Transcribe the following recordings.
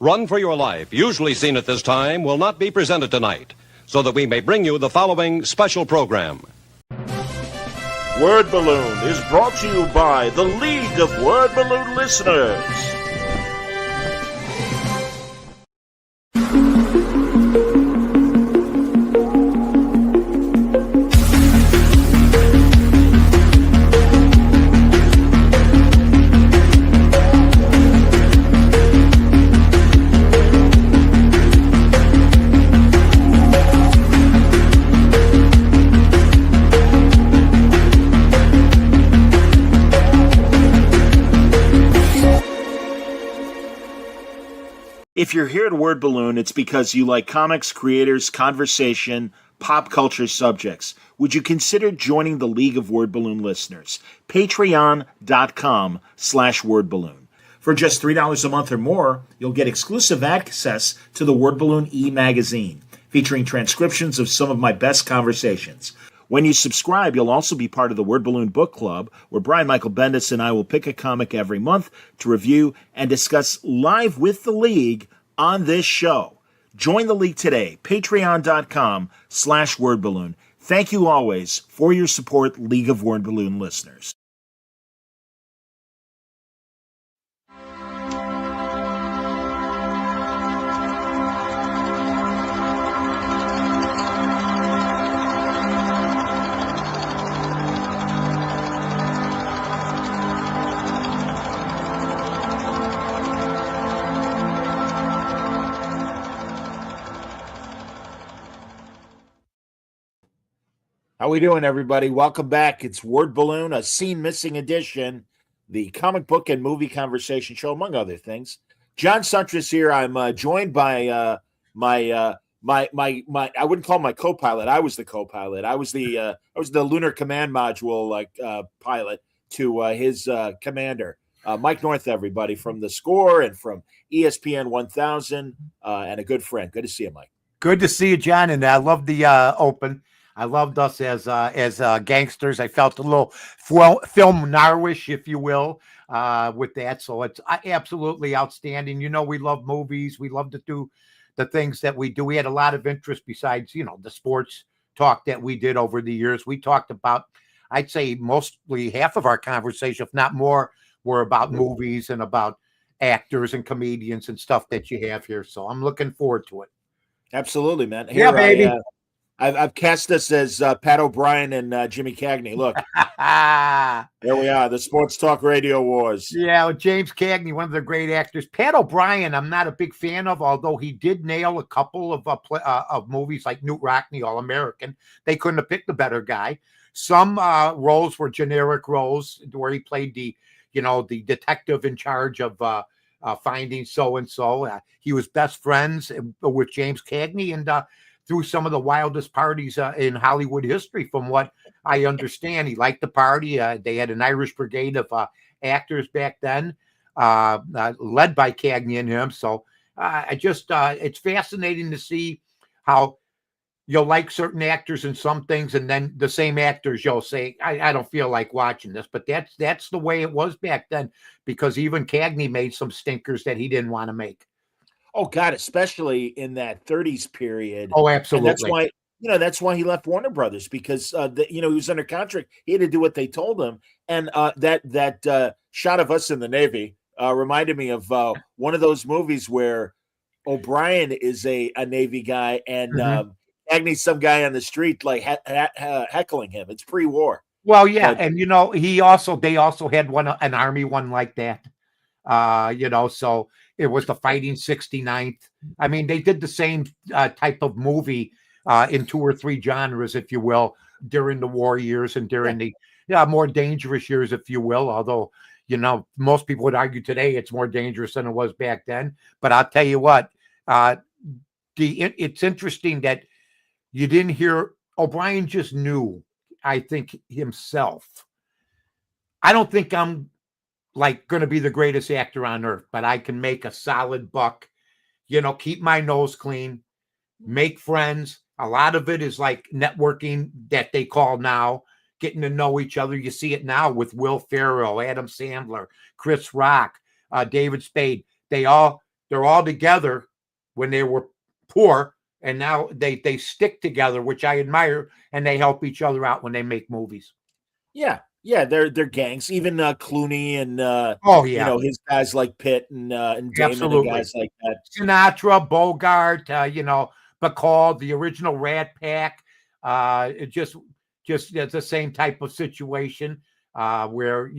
Run for Your Life, usually seen at this time, will not be presented tonight, so that we may bring you the following special program. Word Balloon is brought to you by the League of Word Balloon Listeners. If you're here at Word Balloon, it's because you like comics, creators, conversation, pop culture subjects. Would you consider joining the League of Word Balloon Listeners? Patreon.com/wordballoon. For just $3 a month or more, you'll get exclusive access to the Word Balloon e-magazine, featuring transcriptions of some of my best conversations. When you subscribe, you'll also be part of the Word Balloon Book Club, where Brian Michael Bendis and I will pick a comic every month to review and discuss live with the League on this show. Join the League today, patreon.com/wordballoon. Thank you always for your support, League of Word Balloon listeners. How we doing, everybody? Welcome back. It's Word Balloon, a scene missing edition, the comic book and movie conversation show, among other things. John Suntress here. I'm joined by my I wouldn't call him my co-pilot. I was the co-pilot. I was the lunar command module pilot to his commander, Mike North. Everybody from The Score and from ESPN 1000, and a good friend. Good to see you, Mike. Good to see you, John. And I love the open. I loved us as gangsters. I felt a little film noirish, if you will, with that. So it's absolutely outstanding. You know, we love movies. We love to do the things that we do. We had a lot of interest besides, you know, the sports talk that we did over the years. We talked about, I'd say mostly half of our conversation, if not more, were about movies and about actors and comedians and stuff that you have here. So I'm looking forward to it. Absolutely, man. Here, yeah, baby. I've cast us as Pat O'Brien and Jimmy Cagney. Look, there we are, the Sports Talk Radio Wars. Yeah, well, James Cagney, one of the great actors. Pat O'Brien, I'm not a big fan of, although he did nail a couple of movies like Newt Rockney, All-American. They couldn't have picked a better guy. Some roles were generic roles where he played the detective in charge of finding so-and-so. He was best friends with James Cagney and through some of the wildest parties in Hollywood history, from what I understand. He liked the party. They had an Irish brigade of actors back then, led by Cagney and him. So it's fascinating to see how you'll like certain actors in some things, and then the same actors you'll say, I don't feel like watching this. But that's the way it was back then, because even Cagney made some stinkers that he didn't want to make. Oh God, especially in that 30s period. Oh, absolutely. And that's why he left Warner Brothers, because he was under contract. He had to do what they told him. And that shot of us in the Navy reminded me of one of those movies where O'Brien is a Navy guy and Cagney's some guy on the street like heckling him. It's pre-war. Well, yeah, and they also had an Army one like that. So it was the Fighting 69th. I mean, they did the same type of movie in 2 or 3 genres, if you will, during the war years and during the more dangerous years, if you will. Although, most people would argue today it's more dangerous than it was back then. But I'll tell you what, it's interesting that you didn't hear O'Brien. Just knew, I think, himself. I don't think I'm going to be the greatest actor on earth, but I can make a solid buck, keep my nose clean, make friends. A lot of it is like networking that they call now, getting to know each other. You see it now with Will Ferrell, Adam Sandler, Chris Rock, David Spade. They all they're all together when they were poor, and now they stick together, which I admire, and they help each other out when they make movies. Yeah, they're gangs. Even Clooney and Oh yeah, his guys like Pitt and Damon absolutely. and guys like that. Sinatra, Bogart, Bacall, the original Rat Pack. It just it's the same type of situation where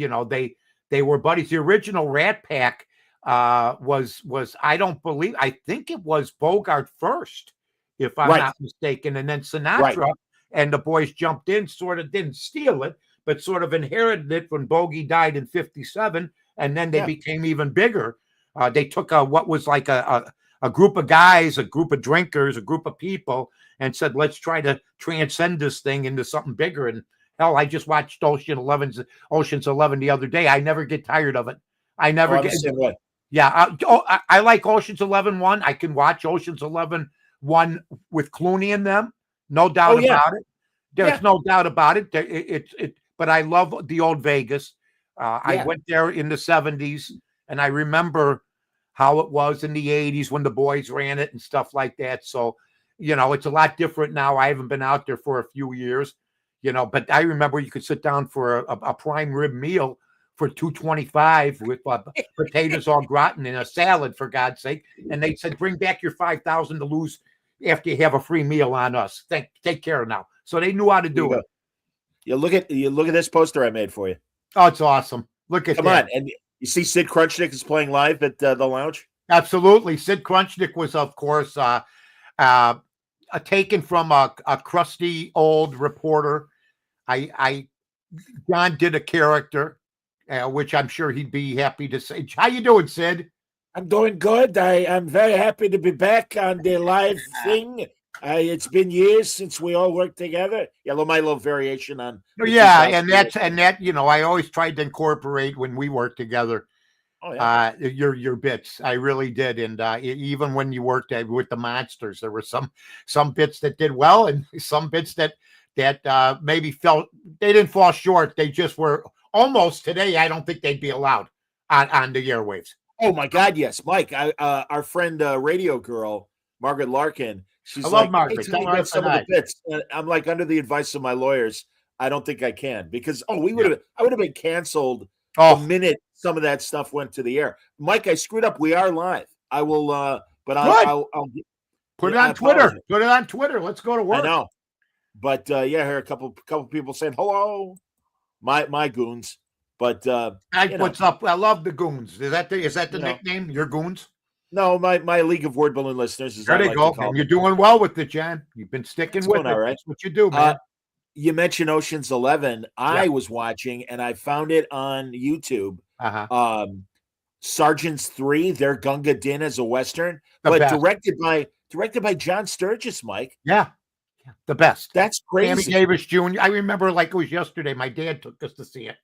they were buddies. The original Rat Pack was I think it was Bogart first, if I'm not mistaken, and then Sinatra and the boys jumped in, sort of didn't steal it, but sort of inherited it when Bogey died in '57, and then they became even bigger. They took what was like a group of guys, a group of drinkers, a group of people, and said, let's try to transcend this thing into something bigger. And hell, I just watched Ocean's 11 the other day. I never get tired of it. I never get. Yeah, I like Ocean's 11-1. I can watch Ocean's 11-1 with Clooney in them. No doubt about it. There's no doubt about it. But I love the old Vegas. I went there in the 70s, and I remember how it was in the 80s when the boys ran it and stuff like that. So, it's a lot different now. I haven't been out there for a few years, but I remember you could sit down for a prime rib meal for $2.25 with potatoes au gratin and a salad, for God's sake. And they said, bring back your $5,000 to lose after you have a free meal on us. Take care now. So they knew how to do it. You look at this poster I made for you. Oh, it's awesome. Look at that. Come on. And you see Sid Crunchnick is playing live at the lounge? Absolutely. Sid Crunchnick was, of course, taken from a crusty old reporter. John did a character, which I'm sure he'd be happy to say. How you doing, Sid? I'm doing good. I'm very happy to be back on the live thing. It's been years since we all worked together. Yeah, my little variation on. Yeah, and that I always tried to incorporate when we worked together. Oh, yeah. Your bits, I really did, and even when you worked with the Monsters, there were some bits that did well, and some bits that maybe they didn't fall short. They just were almost today. I don't think they'd be allowed on the airwaves. Oh my God, yes, Mike. Our friend, Radio Girl, Margaret Larkin. I love Margaret. Hey, tell me some of the bits. I'm like, under the advice of my lawyers, I don't think I can, because I would have been canceled the minute some of that stuff went to the air. Mike, I screwed up. We are live. I will, but I'll put it on Twitter. Put it on Twitter. Let's go to work. I know, but I hear a couple people saying hello, my goons. But what's up? I love the goons. Is that the nickname? Your goons? No, my League of Word Balloon listeners is. There they go. And you're doing well with it, John. You've been sticking with it. All right. That's what you do, man. You mentioned Ocean's 11. I was watching, and I found it on YouTube. Sergeants 3, their Gunga Din as a Western, directed by John Sturges, Mike. Yeah. The best. That's crazy. Sammy Davis Jr. I remember like it was yesterday. My dad took us to see it.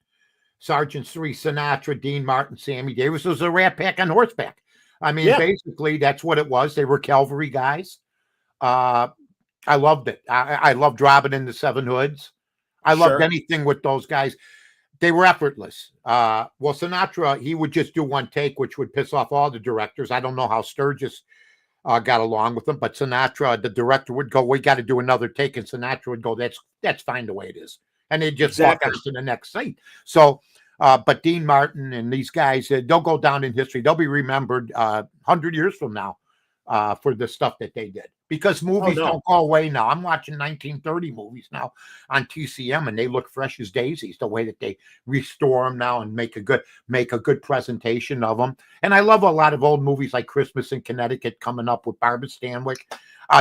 Sergeants 3, Sinatra, Dean Martin, Sammy Davis. It was a Rat Pack on horseback. I mean, basically, that's what it was. They were cavalry guys. I loved it. I loved Robin and the Seven Hoods. I loved anything with those guys. They were effortless. Well, Sinatra, he would just do one take, which would piss off all the directors. I don't know how Sturges got along with them, but Sinatra, the director, would go, we got to do another take. And Sinatra would go, that's fine the way it is. And they'd just walk on to the next scene. So, but Dean Martin and these guys, they'll go down in history. They'll be remembered 100 years from now for the stuff that they did. Because movies don't go away now. I'm watching 1930 movies now on TCM, and they look fresh as daisies, the way that they restore them now and make a good presentation of them. And I love a lot of old movies like Christmas in Connecticut coming up with Barbara Stanwyck.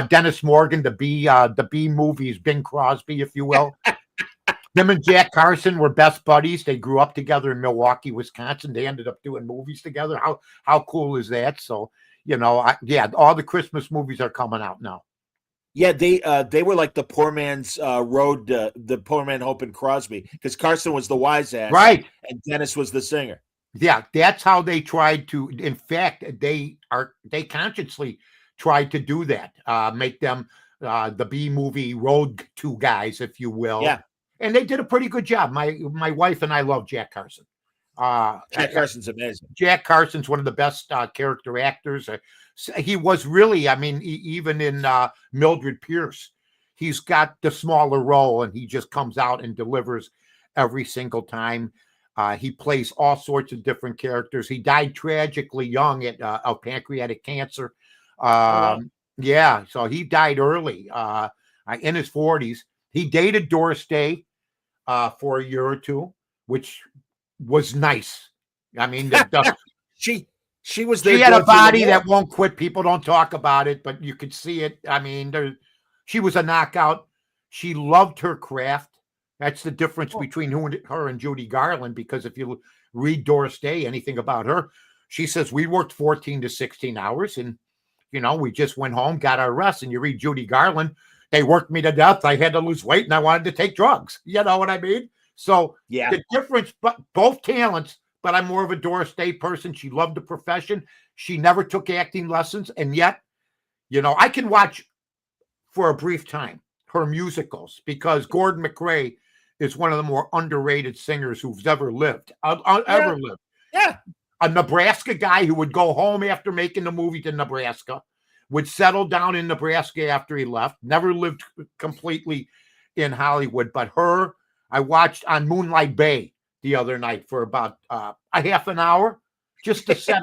Dennis Morgan, the B movies, Bing Crosby, if you will. Him and Jack Carson were best buddies. They grew up together in Milwaukee, Wisconsin. They ended up doing movies together. How cool is that? So, all the Christmas movies are coming out now. Yeah, they were like the poor man's road, the poor man Hope and Crosby, because Carson was the wise ass, right, and Dennis was the singer. Yeah, that's how they tried to. In fact, they consciously tried to do that, make them the B movie road two guys, if you will. Yeah. And they did a pretty good job. My wife and I love Jack Carson. Jack Carson's amazing. Jack Carson's one of the best character actors. He was really, I mean, even in Mildred Pierce, he's got the smaller role, and he just comes out and delivers every single time. He plays all sorts of different characters. He died tragically young of pancreatic cancer. Yeah, so he died early, in his 40s. He dated Doris Day for a year or two, which was nice. I mean, she was there. She had a body that won't quit. People don't talk about it, but you could see it. I mean, she was a knockout. She loved her craft. That's the difference between her and Judy Garland, because if you read Doris Day, anything about her, she says, we worked 14 to 16 hours and, you know, we just went home, got our rest. And you read Judy Garland, they worked me to death. I had to lose weight and I wanted to take drugs. You know what I mean? So yeah, the difference, but both talents, but I'm more of a Doris Day person. She loved the profession. She never took acting lessons. And yet, you know, I can watch for a brief time her musicals, because Gordon McRae is one of the more underrated singers who's ever lived. Ever lived. Yeah. A Nebraska guy who would go home after making the movie to Nebraska, would settle down in Nebraska after he left, never lived completely in Hollywood. But her, I watched on Moonlight Bay the other night for about a half an hour, just to set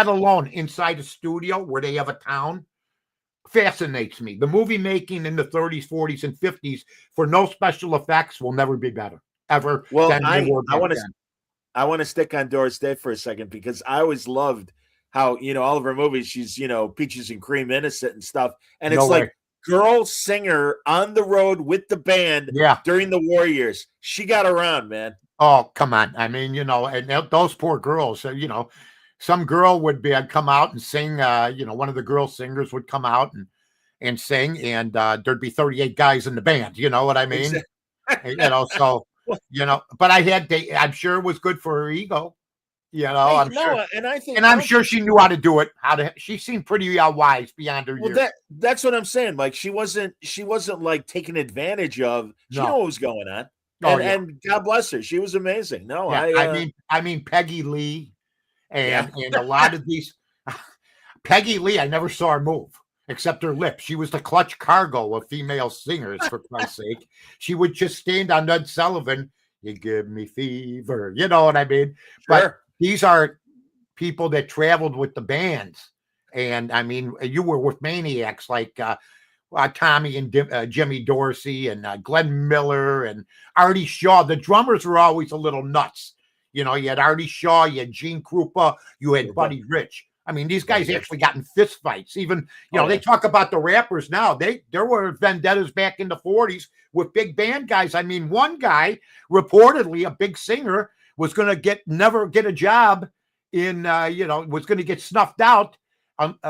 alone inside a studio where they have a town. Fascinates me. The movie making in the 30s, 40s, and 50s for no special effects will never be better, ever. Well, I want to stick on Doris Day for a second, because I always loved how, you know, all of her movies, she's, you know, peaches and cream innocent and stuff. And it's like girl singer on the road with the band during the war years. She got around, man. Oh, come on. I mean, you know, and those poor girls, you know, some girl would come out and sing, you know, one of the girl singers would come out and sing, and there'd be 38 guys in the band. You know what I mean? You know, so, you know, but I'm sure it was good for her ego. You know, sure. And I'm sure she knew how to do it. She seemed pretty wise beyond her years. That's what I'm saying. Like, she wasn't like taken advantage of. She knew what was going on. And God bless her. She was amazing. No, yeah, I mean, Peggy Lee. And a lot of these, Peggy Lee, I never saw her move except her lips. She was the Clutch Cargo of female singers, for Christ's sake. She would just stand on Ed Sullivan. You give me fever. You know what I mean? Sure. But these are people that traveled with the bands. And I mean, you were with maniacs like Tommy and Jimmy Dorsey and Glenn Miller and Artie Shaw. The drummers were always a little nuts. You know, you had Artie Shaw, you had Gene Krupa, you had Buddy Rich. I mean, these guys actually got in fist fights. Even, you know, they talk about the rappers now. There were vendettas back in the 40s with big band guys. I mean, one guy, reportedly a big singer, was going to never get a job in, you know, was going to get snuffed out,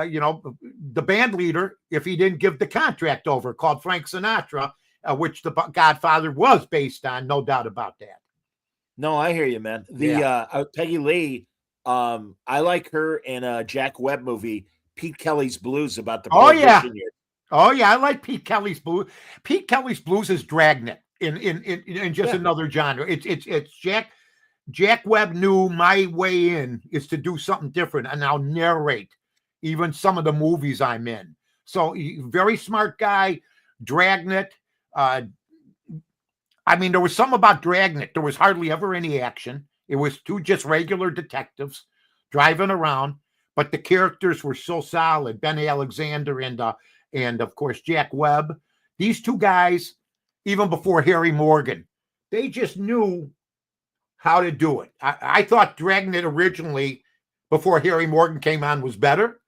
you know, the band leader, if he didn't give the contract over, called Frank Sinatra, which the Godfather was based on, no doubt about that. No, I hear you, man. The Peggy Lee, I like her in a Jack Webb movie, Pete Kelly's Blues, about the Prohibition years. Oh yeah, I like Pete Kelly's Blues. Pete Kelly's Blues is Dragnet in just another genre. It's Jack Webb knew my way in is to do something different, and I'll narrate even some of the movies I'm in. So very smart guy. Dragnet. I mean, there was something about Dragnet. There was hardly ever any action. It was two just regular detectives driving around, but the characters were so solid. Ben Alexander and of course Jack Webb. These two guys, even before Harry Morgan, they just knew how to do it. I thought Dragnet originally, before Harry Morgan came on, was better.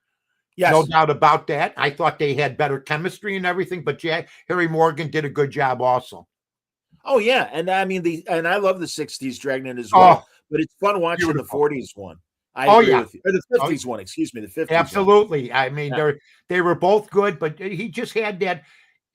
Yes. No doubt about that. I thought they had better chemistry and everything, but Harry Morgan did a good job also. Oh yeah, and I mean I love the 60s Dragnet as well, but it's fun watching the 40s one. I agree with you. Or the 50s one, excuse me, the 50s. Absolutely. One. I mean, they were both good, but he just had that.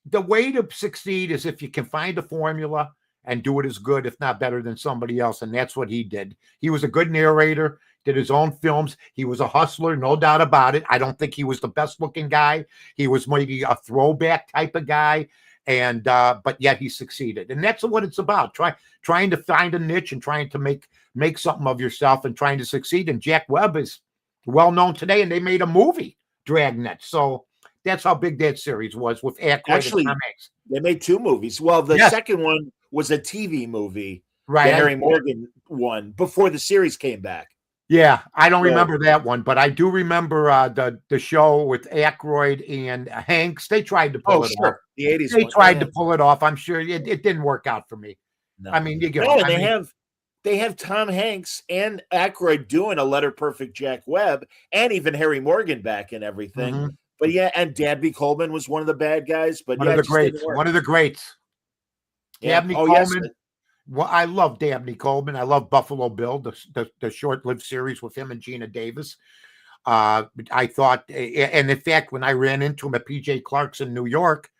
The way to succeed is if you can find a formula and do it as good, if not better than somebody else, and that's what he did. He was a good narrator, did his own films. He was a hustler, no doubt about it. I don't think he was the best looking guy. He was maybe a throwback type of guy. And but yet he succeeded, and that's what it's about. Trying to find a niche and trying to make something of yourself and trying to succeed. And Jack Webb is well known today, and they made a movie, Dragnet. So that's how big that series was with Aykroyd Actually, and Tom Hanks. they made 2 movies. Well, the Yes. second one was a TV movie, Right. the Harry Morgan one, before the series came back. Yeah, I don't So- remember that one, but I do remember the show with Aykroyd and Hanks. They tried to pull Oh, it off. sure. The 80s They one. tried Yeah. to pull it off. I'm sure it didn't work out for me. No. I mean, you get No, and I mean, they have Tom Hanks and Aykroyd doing a letter perfect Jack Webb, and even Harry Morgan back and everything. Mhm. But yeah, and Dabney Coleman was one of the bad guys. But one yeah, of the it just didn't greats. work. One of the greats. Yeah. Dabney Oh, yes. Coleman. Well, I love Dabney Coleman. I love Buffalo Bill, the short-lived series with him and Gina Davis. I thought, and in fact, when I ran into him at PJ Clark's in New York,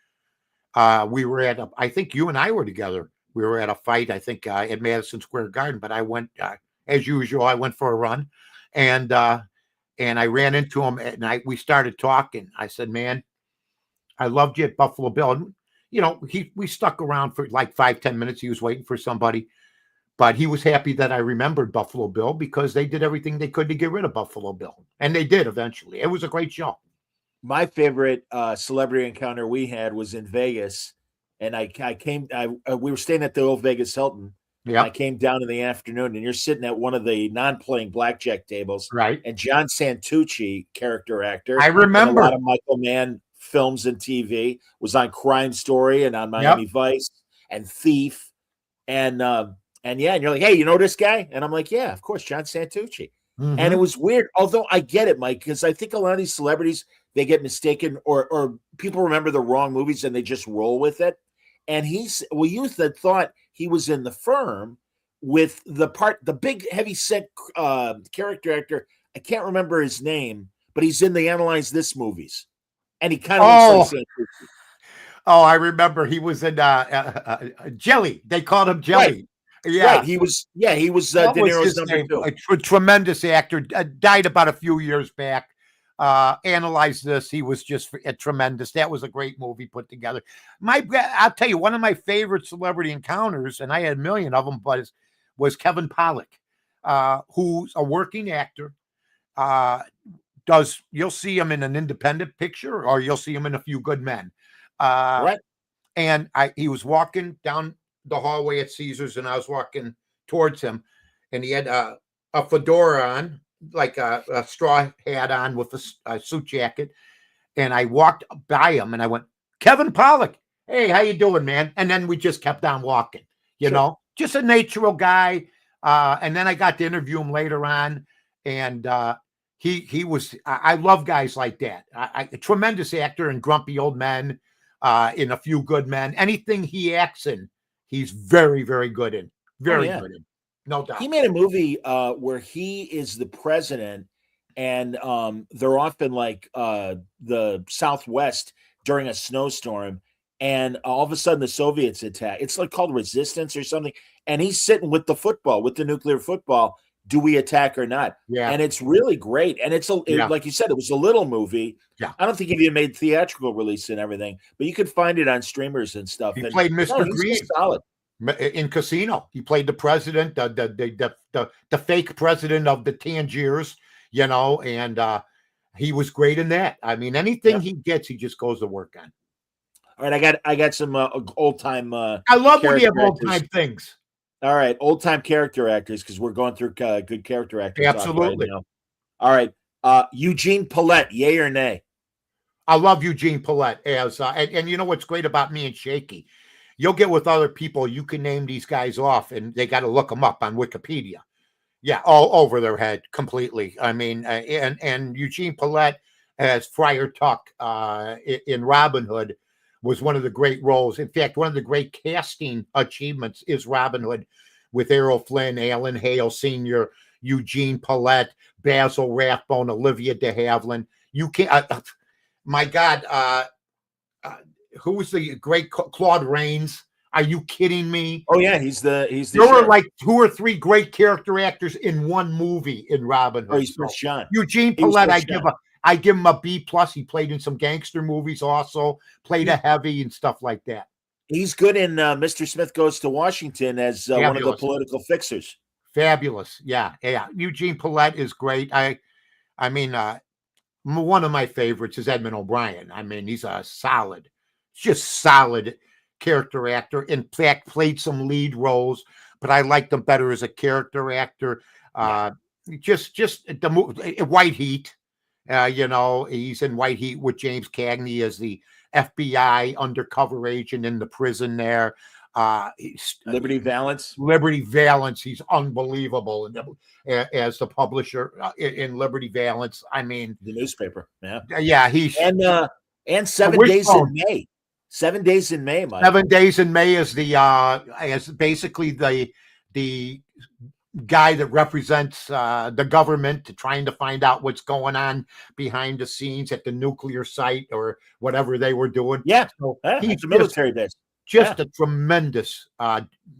we were at I think you and I were together. We were at a fight, I think, at Madison Square Garden. But I went, as usual, I went for a run, and I ran into him, and we started talking. I said, "Man, I loved you at Buffalo Bill." And, we stuck around for like 5-10 minutes. He was waiting for somebody, but he was happy that I remembered Buffalo Bill because they did everything they could to get rid of Buffalo Bill, and they did eventually. It was a great show. My favorite celebrity encounter we had was in Vegas, and we were staying at the old Vegas Hilton. Yeah, I came down in the afternoon, and you're sitting at one of the non-playing blackjack tables, right. and John Santucci, character actor, I in remember. a lot of Michael Mann films and TV, was on Crime Story and on Miami Vice and Thief, and you're like, hey, you know this guy? And I'm like, yeah, of course, John Santucci. Mhm. And it was weird, although I get it, Mike, because I think a lot of these celebrities, they get mistaken or people remember the wrong movies and they just roll with it. And you had thought he was in The Firm with the big heavy set character actor. I can't remember his name, but he's in the Analyze This movies. And he kind of looks like Santucci. Oh, I remember he was in Jelly. They called him Jelly. Yeah. Right. He was De What was Niro's his number name? 2. A tremendous actor. Died about a few years back. Analyze This. He was just tremendous. That was a great movie put together. I'll tell you, one of my favorite celebrity encounters, and I had a million of them, but was Kevin Pollak, who's a working actor. You'll see him in an independent picture, or you'll see him in A Few Good Men. Right. And he was walking down the hallway at Caesars, and I was walking towards him, and he had a fedora on, like a straw hat on with a suit jacket. And I walked by him, and I went, Kevin Pollak, hey, how you doing, man? And then we just kept on walking, just a natural guy. And then I got to interview him later on, and he was. I love guys like that. A tremendous actor in Grumpy Old Men, in A Few Good Men. Anything he acts in, he's very, very good in. Very good in. No doubt. He made a movie where he is the president, and they're off in like the Southwest during a snowstorm, and all of a sudden the Soviets attack. It's like called Resistance or something, and he's sitting with the nuclear football. Do we attack or not? Yeah. And it's really great. And like you said, it was a little movie. Yeah. I don't think he even made theatrical release and everything, but you could find it on streamers and stuff. He played Mr. He's Green. just solid. In Casino. He played the president, the fake president of the Tangiers, and he was great in that. I mean, anything he gets, he just goes to work on. All right, I got some old time. I love when you have old time things. All right, old time character actors, because we're going through good character actors. Absolutely. Right now. All right, Eugene Pallette, yay or nay? I love Eugene Pallette as, and you know what's great about me and Shaky? You'll get with other people, you can name these guys off, and they got to look them up on Wikipedia. Yeah, all over their head completely. I mean, and Eugene Pallette as Friar Tuck in Robin Hood was one of the great roles. In fact, one of the great casting achievements is Robin Hood, with Errol Flynn, Alan Hale Sr., Eugene Pallette, Basil Rathbone, Olivia de Havilland. You can't. My God, who was the great Claude Rains? Are you kidding me? Oh yeah, he's the. There were like 2 or 3 great character actors in one movie in Robin Hood. Oh, he's Prince John. Eugene Pallette, I give him a B+. He played in some gangster movies also, played a heavy and stuff like that. He's good in Mr. Smith Goes to Washington as one of the Fabulous. political fixers. Fabulous. Yeah. Yeah. Eugene Pallette is great. I mean, one of my favorites is Edmund O'Brien. I mean, he's a just solid character actor. In fact, played some lead roles, but I liked him better as a character actor. Just the movie White Heat. He's in White Heat with James Cagney as the FBI undercover agent in the prison there. Liberty Valance. Liberty Valance. He's unbelievable as the publisher in Liberty Valance. I mean, the newspaper. Yeah. He's and 7 days in May. 7 days in May, Mike. 7 days in May is as basically the guy that represents the government trying to find out what's going on behind the scenes at the nuclear site or whatever they were doing. Yeah, so he's a military base. Just a tremendous,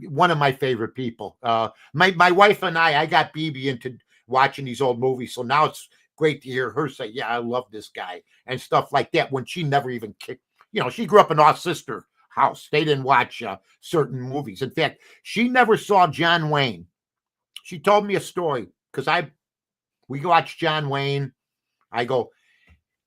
one of my favorite people. My wife and I got BB into watching these old movies, so now it's great to hear her say, "Yeah, I love this guy" and stuff like that. When she never even kicked, she grew up in our sister house. They didn't watch certain movies. In fact, she never saw John Wayne. She told me a story because we watched John Wayne. I go,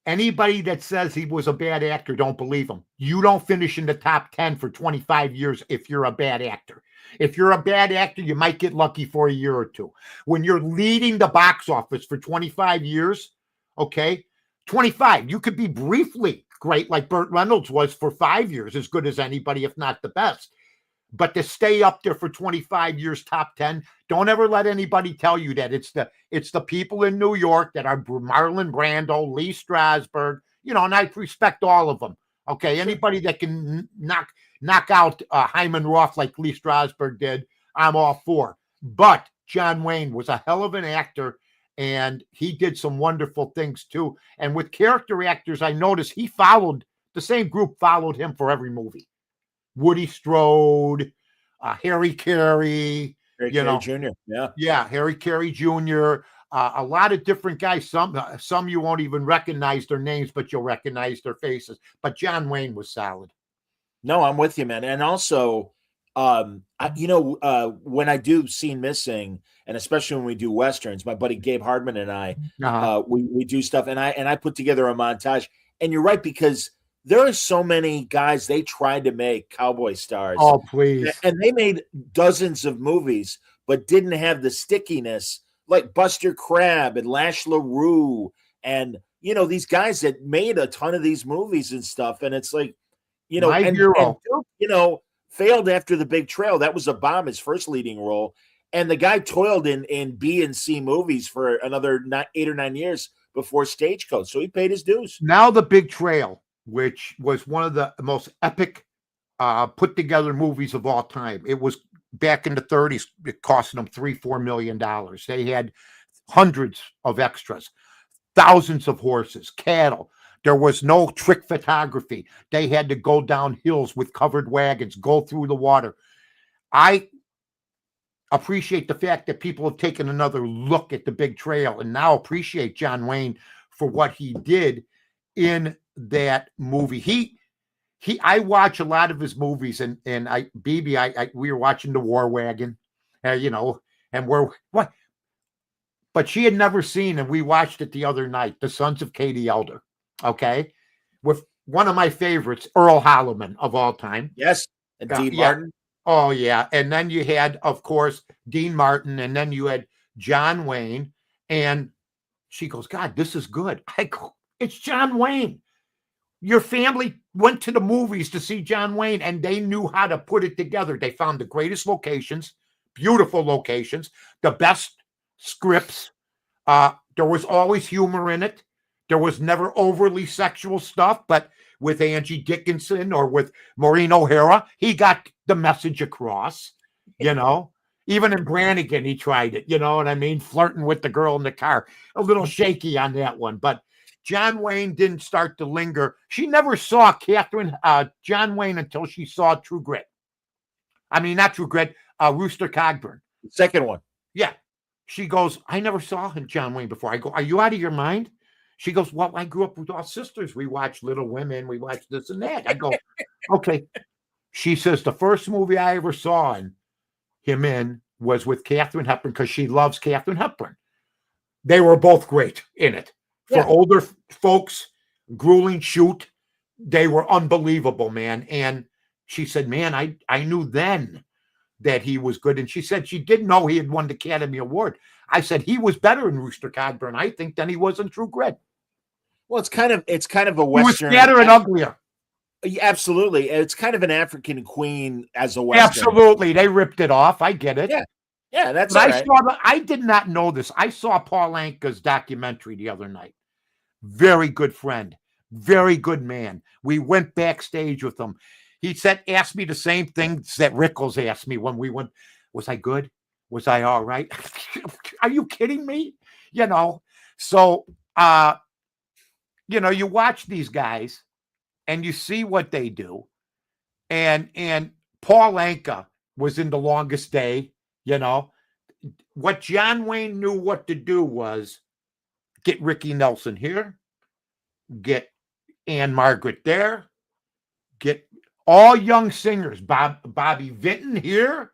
anybody that says he was a bad actor, don't believe him. You don't finish in the top 10 for 25 years if you're a bad actor. If you're a bad actor, you might get lucky for a year or two. When you're leading the box office for 25 years, okay, 25, you could be briefly great like Burt Reynolds was for 5 years, as good as anybody, if not the best. But to stay up there for 25 years, top 10, don't ever let anybody tell you that. It's the people in New York that are Marlon Brando, Lee Strasberg, and I respect all of them. Okay, anybody that can knock out Hyman Roth like Lee Strasberg did, I'm all for. But John Wayne was a hell of an actor, and he did some wonderful things too. And with character actors, I noticed the same group followed him for every movie. Woody Strode, Harry Carey, Carey Jr. Yeah, Harry Carey Jr. A lot of different guys. Some you won't even recognize their names, but you'll recognize their faces. But John Wayne was solid. No, I'm with you, man. And also, when I do Scene Missing, and especially when we do westerns, my buddy Gabe Hardman and I, we do stuff, and I put together a montage. And you're right, because there are so many guys they tried to make cowboy stars. Oh, please. And they made dozens of movies, but didn't have the stickiness like Buster Crabbe and Lash LaRue and, these guys that made a ton of these movies and stuff. And it's like, and Duke, failed after The Big Trail. That was a bomb, his first leading role. And the guy toiled in B and C movies for another 8 or 9 years before Stagecoach. So he paid his dues. Now The Big Trail, which was one of the most epic put together movies of all time. It was back in the 30s. It cost them $3-4 million. They had hundreds of extras, thousands of horses, cattle. There was no trick photography. They had to go down hills with covered wagons, go through the water. I appreciate the fact that people have taken another look at The Big Trail and now appreciate John Wayne for what he did in that movie. I watch a lot of his movies, and we were watching The War Wagon, and but she had never seen, and we watched it the other night, The Sons of Katie Elder, okay, with one of my favorites, Earl Holliman of all time. Yes, and Dean Martin. Oh yeah, and then you had, of course, Dean Martin, and then you had John Wayne, and she goes, "God, this is good." I go, "It's John Wayne." Your family went to the movies to see John Wayne, and they knew how to put it together. They found the greatest locations, beautiful locations, the best scripts. There was always humor in it. There was never overly sexual stuff, but with Angie Dickinson or with Maureen O'Hara, he got the message across, Even in Brannigan, he tried it, you know what I mean? Flirting with the girl in the car. A little shaky on that one, but John Wayne didn't start to linger. She never saw John Wayne until she saw True Grit. I mean, not True Grit, Rooster Cogburn. The second one. Yeah. She goes, "I never saw John Wayne before." I go, "Are you out of your mind?" She goes, "Well, I grew up with our sisters. We watched Little Women. We watched this and that." I go, "Okay." She says the first movie I ever saw him in was with Katharine Hepburn because she loves Katharine Hepburn. They were both great in it. For older folks, grueling shoot, they were unbelievable, man. And she said, man, I knew then that he was good. And she said she didn't know he had won the Academy Award. I said he was better in Rooster Cogburn, I think, than he was in True Grit. Well, it's kind of a He Western. was sadder and uglier. Absolutely. It's kind of an African Queen as a Western. Absolutely. They ripped it off. I get it. Yeah, that's But right. I did not know this. I saw Paul Anka's documentary the other night. Very good friend. Very good man. We went backstage with him. He asked me the same things that Rickles asked me when we went. Was I good? Was I all right? Are you kidding me? So, you watch these guys and you see what they do. And Paul Anka was in The Longest Day, What John Wayne knew what to do was get Ricky Nelson here, get Anne Margaret there, get all young singers, Bobby Vinton here.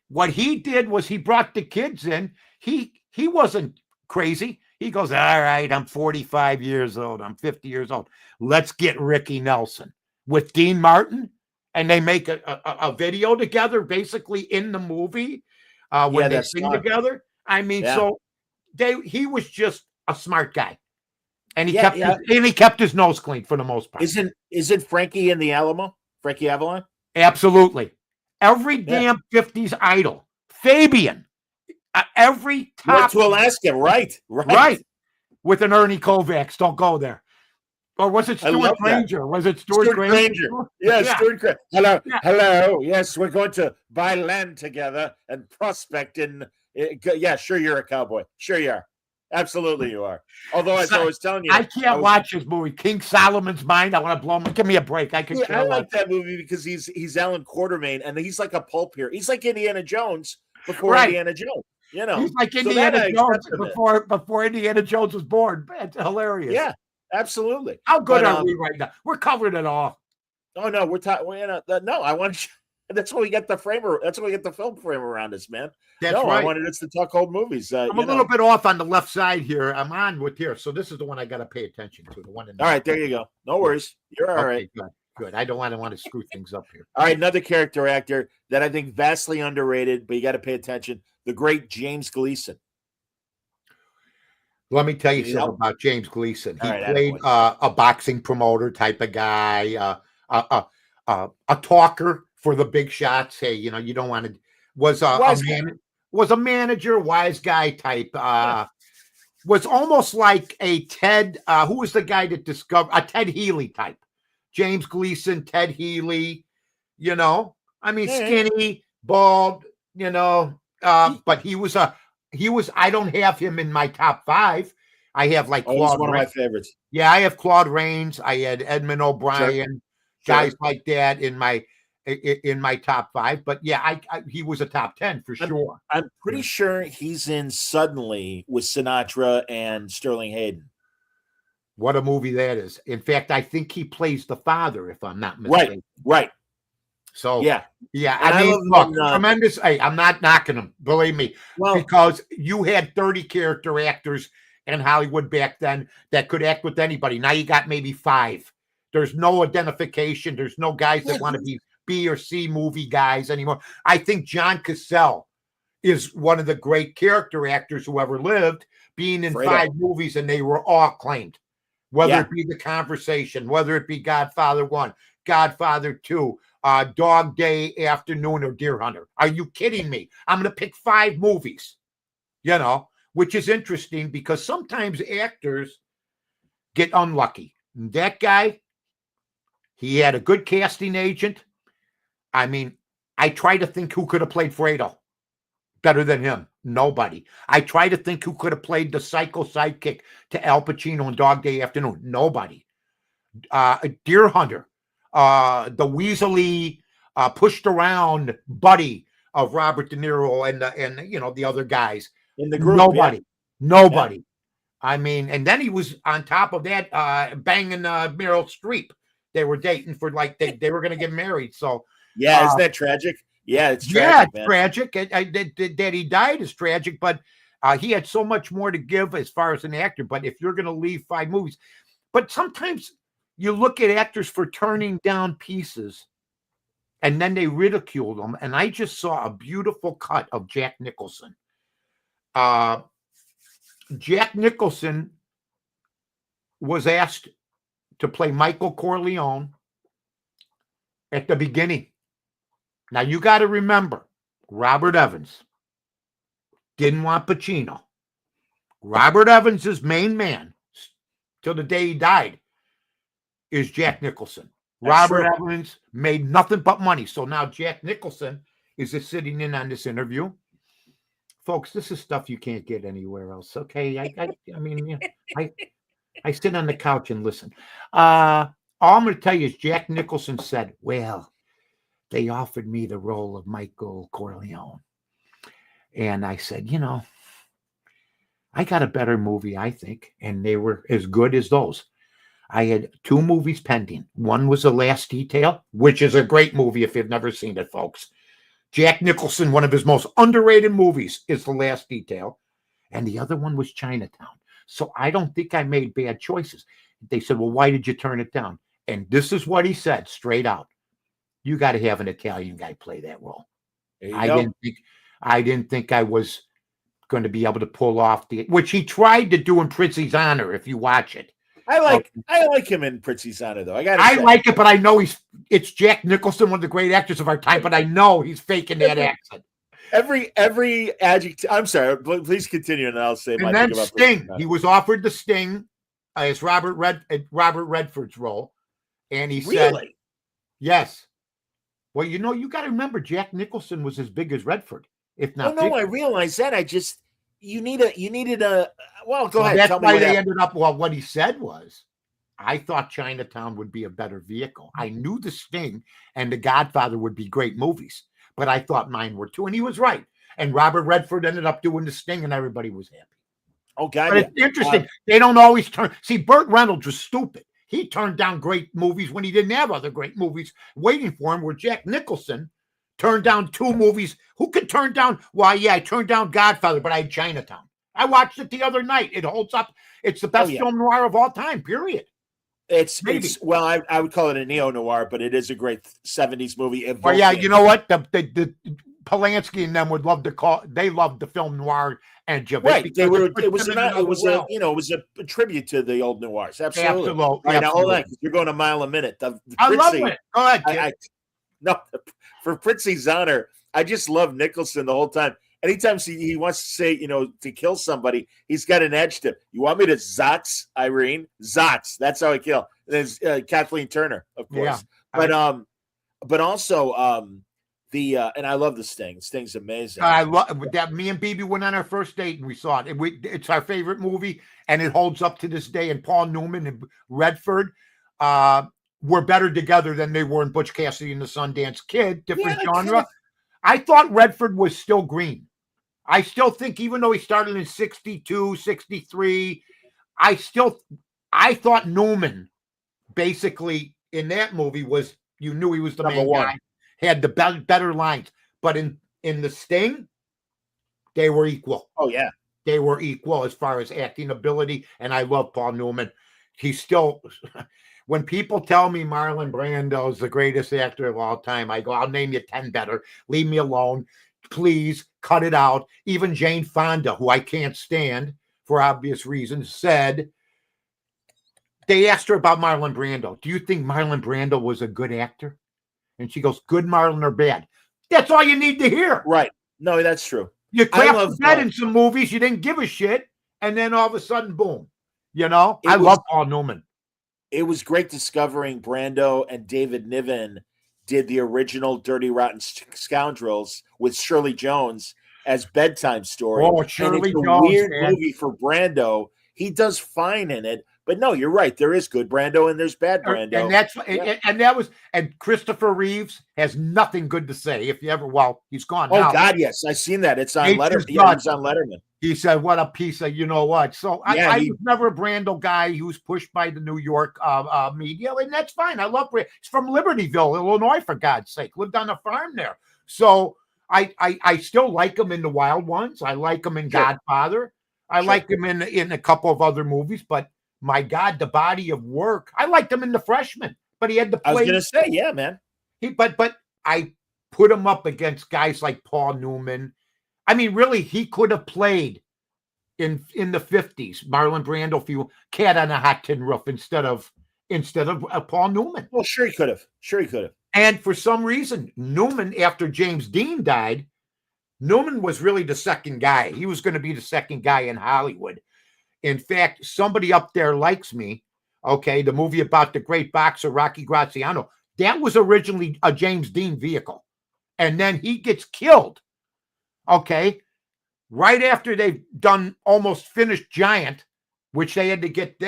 What he did was he brought the kids in. He wasn't crazy. He goes, all right, I'm 45 years old. I'm 50 years old. Let's get Ricky Nelson with Dean Martin. And they make a video together, basically in the movie when they sing together. I mean, so he was just a smart guy. And he kept his nose clean for the most part. Isn't Frankie in the Alamo? Frankie Avalon? Absolutely. Every damn 50s idol. Fabian. Every top. Went to Alaska, right. With an Ernie Kovacs. Don't go there. Or was it Stuart Granger? Was it Stuart Granger? Yeah, Stuart Granger. Hello. Yes, we're going to buy land together and prospect in. Yeah, sure, you're a cowboy. Sure, you are. Absolutely, you are. Although, as I was telling you, I can't watch this movie. King Solomon's Mine. I want to blow him. Give me a break. I like that movie because he's Alan Quartermain, and he's like a pulp here. He's like Indiana Jones before Indiana Jones. He's like Indiana Jones before Indiana Jones was born. It's hilarious. Yeah, absolutely. How good are we right now? We're covering it all. Oh no, we're talking. No, I want to. That's why we get the framer. That's why we get the film frame around us, man. That's right. I wanted us to talk old movies. I'm a little bit off on the left side here. I'm on with here, so this is the one I got to pay attention to. The one. All right, there you go. No worries. You're all right. Good. I don't want to screw things up here. All right, another character actor that I think vastly underrated, but you got to pay attention. The great James Gleason. Let me tell you something about James Gleason. He played a boxing promoter type of guy, a talker for the big shots. Hey, you don't want to. Was a manager, wise guy type. Was almost like a Ted. Who was the guy that discovered a Ted Healy type? James Gleason, Ted Healy. I mean, skinny, bald. But he was. I don't have him in my top 5. I have like Claude. He's one of my favorites. Yeah, I have Claude Rains. I had Edmund O'Brien, guys like that in my top 5. But yeah, he was a top 10 for sure. I'm pretty sure he's in Suddenly with Sinatra and Sterling Hayden. What a movie that is. In fact, I think he plays the father, if I'm not mistaken. Right. So yeah. I mean, look, tremendous. Hey, I'm not knocking him, believe me, because you had 30 character actors in Hollywood back then that could act with anybody. Now you got maybe 5. There's no identification. There's no guys that want to be B or C movie guys anymore. I think John Cassell is one of the great character actors who ever lived, being in 5 movies, and they were all acclaimed. Whether it be The Conversation, whether it be Godfather 1, Godfather 2, Dog Day Afternoon, or Deer Hunter. Are you kidding me? I'm going to pick 5 movies, which is interesting because sometimes actors get unlucky. That guy, he had a good casting agent. I mean, I try to think who could have played Fredo better than him. Nobody. I try to think who could have played the psycho sidekick to Al Pacino in Dog Day Afternoon. Nobody. Deer Hunter, the weaselly, pushed around buddy of Robert De Niro and the other guys in the group. Nobody. Yeah. I mean, and then he was on top of that banging Meryl Streep. They were dating for like they were going to get married. So Yeah, isn't that tragic? Yeah, it's tragic, yeah, it's man. tragic. That he died is tragic, but he had so much more to give as far as an actor. But if you're going to leave 5 movies, but sometimes you look at actors for turning down pieces and then they ridicule them. And I just saw a beautiful cut of Jack Nicholson. Jack Nicholson was asked to play Michael Corleone at the beginning. Now, you got to remember, Robert Evans didn't want Pacino. Robert Evans' main man, till the day he died, is Jack Nicholson. That's Robert true. Evans made nothing but money. So now Jack Nicholson is just sitting in on this interview. Folks, this is stuff you can't get anywhere else. Okay. I mean, you know, I sit on the couch and listen. All I'm going to tell you is Jack Nicholson said, well, they offered me the role of Michael Corleone. And I said, you know, I got a better movie, I think. And they were as good as those. I had 2 movies pending. One was The Last Detail, which is a great movie if you've never seen it, folks. Jack Nicholson, one of his most underrated movies is The Last Detail. And the other one was Chinatown. So I don't think I made bad choices. They said, well, why did you turn it down? And this is what he said straight out. You got to have an Italian guy play that role. I didn't think I was going to be able to pull off which he tried to do in Prizzi's Honor, if you watch it. I like him in Prizzi's Honor, though. I like it, but I know it's Jack Nicholson, one of the great actors of our time, but I know he's faking that accent. Every adjective. I'm sorry. Please continue, and I'll say. And then Sting. He was offered the Sting as Robert Redford's role, and he said, Really? Yes. Well, you know, you got to remember, Jack Nicholson was as big as Redford, if not. Oh no, I realize that. You needed a. Well, go ahead. That's Tell me why what they happened. ended up. Well, what he said was, I thought Chinatown would be a better vehicle. I knew The Sting and The Godfather would be great movies, but I thought mine were too. And he was right. And Robert Redford ended up doing The Sting, and everybody was happy. Oh, God. But it's interesting. They don't always turn. See, Burt Reynolds was stupid. He turned down great movies when he didn't have other great movies waiting for him, where Jack Nicholson turned down 2 movies. Who could turn down? Why, yeah, I turned down Godfather, but I had Chinatown. I watched it the other night. It holds up. It's the best film noir of all time, period. It's well, I would call it a neo-noir, but it is a great 70s movie. Oh, yeah, you know what? The Polanski and them would love to they loved the film noir and Javert. Right. It was a tribute to the old noirs. Absolutely. Right, now, hold on, you're going a mile a minute. I love it. Go ahead, kid. No, for Prizzi's Honor, I just love Nicholson the whole time. Anytime he wants to say, to kill somebody, he's got an edge to. You want me to Zotz, Irene? Zotz. That's how I kill. There's Kathleen Turner, of course. Yeah. But also and I love the Sting. Sting's amazing. I love that. Me and BB went on our first date and we saw it. It's our favorite movie, and it holds up to this day. And Paul Newman and Redford were better together than they were in Butch Cassidy and the Sundance Kid. Different genre. I thought Redford was still green. I still think, even though he started in 62, 63, I thought Newman basically in that movie you knew he was the main guy, had the better lines. But in the Sting, they were equal. Oh, yeah. They were equal as far as acting ability. And I love Paul Newman. He's still, when people tell me Marlon Brando is the greatest actor of all time, I go, I'll name you 10 better. Leave me alone. Please cut it out. Even Jane Fonda, who I can't stand for obvious reasons, said, they asked her about Marlon Brando. Do you think Marlon Brando was a good actor? And she goes, good Marlon or bad? That's all you need to hear. Right. No, that's true. You crapped bed in some movies, you didn't give a shit, and then all of a sudden, boom. I love Paul Newman. It was great discovering Brando and David Niven did the original Dirty Rotten Scoundrels with Shirley Jones as bedtime story. Oh, Shirley Jones, a weird movie for Brando. He does fine in it, but no, you're right. There is good Brando and there's bad Brando. And Christopher Reeves has nothing good to say. If you ever, he's gone. Oh now. God, yes, I've seen that. It's on Letterman. Yeah, it's on Letterman. He said, "What a piece of you know what." So Yeah, I was never a Brando guy. He was pushed by the New York media, and that's fine. I love Brando. He's from Libertyville, Illinois, for God's sake. Lived on a farm there. So I still like him in The Wild Ones. I like him in Sure. Godfather. I Sure. like him in a couple of other movies. But my God, the body of work. I liked him in The Freshman, but he had to play. I was gonna say, yeah, man. But I put him up against guys like Paul Newman. I mean, really, he could have played in the 50s, Marlon Brando, if you Cat on a Hot Tin Roof instead of Paul Newman. Well, sure he could have. Sure he could have. And for some reason, Newman, after James Dean died, Newman was really the second guy. He was going to be the second guy in Hollywood. In fact, Somebody Up There Likes Me, okay, the movie about the great boxer Rocky Graziano, that was originally a James Dean vehicle. And then he gets killed. Okay, right after they've done almost finished Giant, which they had to get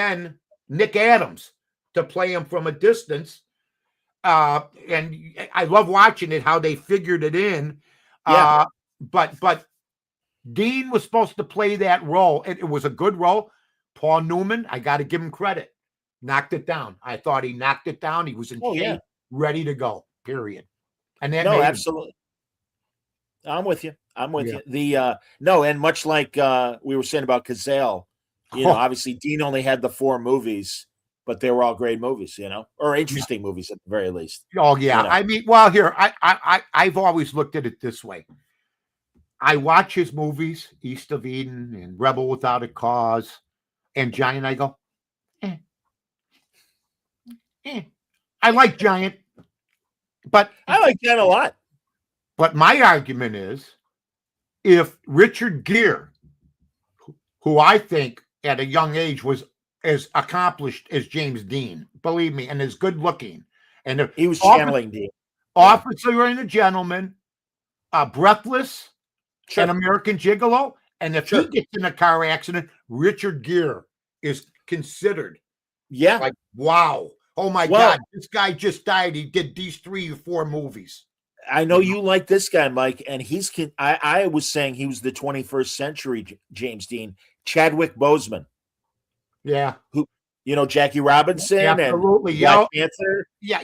Nick Adams to play him from a distance. And I love watching it, how they figured it in. Yeah. But Dean was supposed to play that role. It was a good role. Paul Newman, I got to give him credit. Knocked it down. I thought he knocked it down. He was in shape, ready to go, period. And that absolutely. I'm with you. you. And much like we were saying about Cazale, obviously Dean only had the 4 movies, but they were all great movies, or interesting movies at the very least. Oh yeah. I mean, well, here I've always looked at it this way. I watch his movies, East of Eden and Rebel Without a Cause and Giant. I go, I like Giant, but I like Giant a lot. But my argument is, if Richard Gere, who I think at a young age was as accomplished as James Dean, believe me, and as good looking, and he was channeling Dean, Officer and a Gentleman, Breathless, sure. and American Gigolo, and if Sure. he gets in a car accident, Richard Gere is considered. Yeah, Like, wow, oh my God, this guy just died. He did these 3 or 4 movies. I know you like this guy, Mike, and I was saying he was the 21st century James Dean, Chadwick Boseman. Yeah. Who, Jackie Robinson absolutely. And Black Panther. Yeah,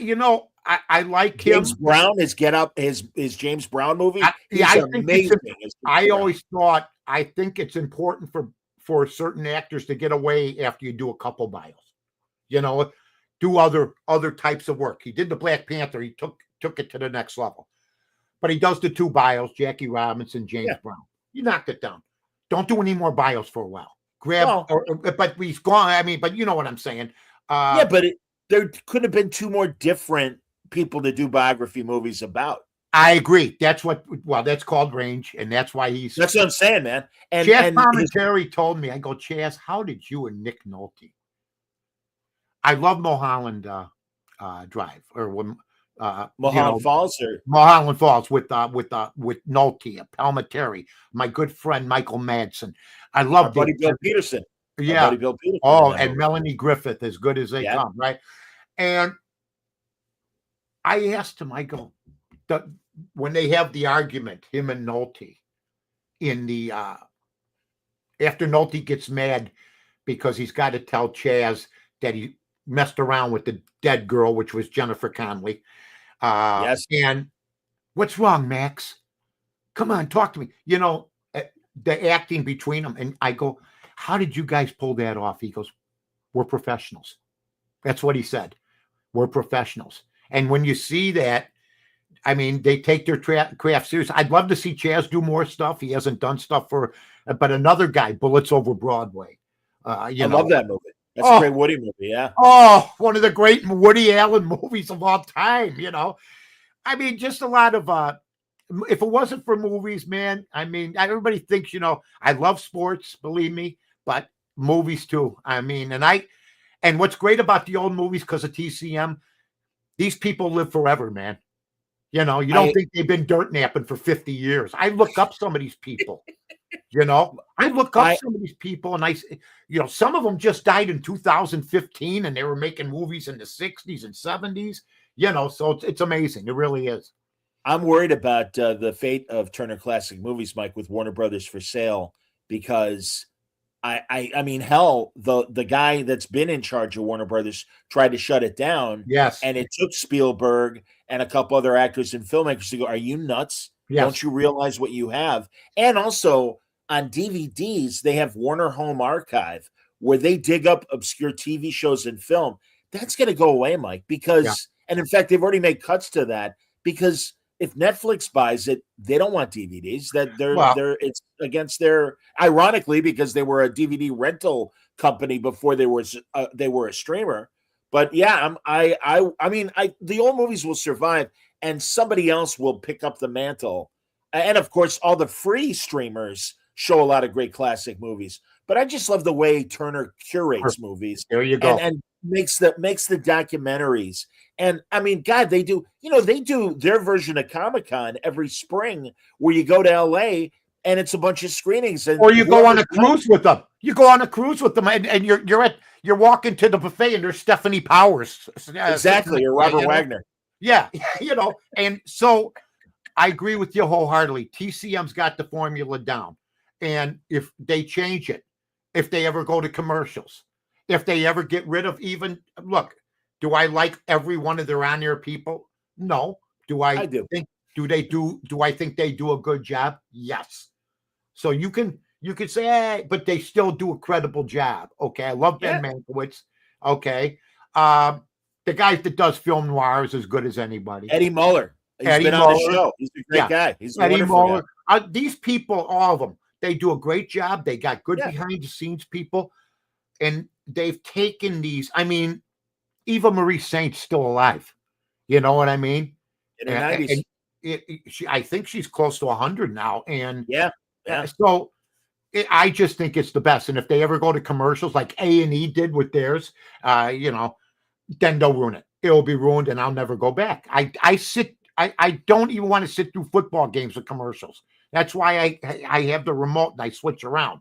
I like James him. Brown, his Get Up, his James Brown movie. I think amazing. I always thought, I think it's important for certain actors to get away after you do a couple bios. Do other types of work. He did the Black Panther. He took it to the next level. But he does the 2 bios, Jackie Robinson, James Brown. You knocked it down. Don't do any more bios for a while. But he's gone. I mean, but you know what I'm saying. But there could have been 2 more different people to do biography movies about. I agree. That's called range, and that's why he's. That's what I'm saying, man. And Chaz Palminteri told me, I go, Chaz, how did you and Nick Nolte? I love Mulholland Drive, or when Mulholland Falls, or Mulholland Falls with Nolte, Palminteri, my good friend Michael Madsen. I love buddy Bill Peterson. Yeah. Buddy Bill Peterson. Oh, and Melanie Griffith, as good as they come, right? And I asked him, I go, when they have the argument, him and Nolte, in the after Nolte gets mad because he's got to tell Chaz that he messed around with the dead girl, which was Jennifer Connelly. Yes. And what's wrong, Max? Come on, talk to me. The acting between them. And I go, how did you guys pull that off? He goes, we're professionals. That's what he said. We're professionals. And when you see that, I mean, they take their craft serious. I'd love to see Chaz do more stuff. He hasn't done stuff but another guy, Bullets Over Broadway. I love that movie. That's a great Woody movie, yeah. Oh, one of the great Woody Allen movies of all time, I mean, just a lot of if it wasn't for movies, man, I mean, everybody thinks, I love sports, believe me, but movies too. I mean, and what's great about the old movies, because of TCM, these people live forever, man. You don't think they've been dirt napping for 50 years. I look up some of these people. I look up some of these people, and some of them just died in 2015, and they were making movies in the 60s and 70s. So it's amazing. It really is. I'm worried about the fate of Turner Classic Movies, Mike, with Warner Brothers for sale because I mean, hell, the guy that's been in charge of Warner Brothers tried to shut it down, Yes. and it took Spielberg and a couple other actors and filmmakers to go, "Are you nuts? Yes. Don't you realize what you have?" And also on DVDs, they have Warner Home Archive where they dig up obscure TV shows and film. That's going to go away, Mike, because and in fact, they've already made cuts to that because if Netflix buys it, they don't want DVDs. That they're it's against their, ironically, because they were a DVD rental company before they were a streamer. But yeah, I mean, the old movies will survive, and somebody else will pick up the mantle. And of course, all the free streamers show a lot of great classic movies. But I just love the way Turner curates movies. There you go. And makes the documentaries. And I mean, God, they do their version of Comic-Con every spring where you go to LA and it's a bunch of screenings. And or you go on a cruise with them. You go on a cruise with them, and you're walking to the buffet and there's Stephanie Powers. Exactly, or Robert Wagner. Yeah, and so I agree with you wholeheartedly. TCM's got the formula down. And if they change it, if they ever go to commercials, if they ever get rid of do I like every one of their on-air people? No. Do I do. Do I think they do a good job? Yes. So you can say, hey, but they still do a credible job. Okay. I love Ben Mankiewicz. Okay. The guy that does film noir is as good as anybody. Eddie Muller. He's been on the show. He's a great guy. He's a wonderful guy. These people, all of them, they do a great job. They got good behind the scenes people. And they've taken these. I mean, Eva Marie Saint's still alive. You know what I mean? In the 90s. I think she's close to 100 now. And so I just think it's the best. And if they ever go to commercials like A&E did with theirs, then they'll ruin it. It'll be ruined and I'll never go back. I don't even want to sit through football games with commercials. That's why I have the remote and I switch around.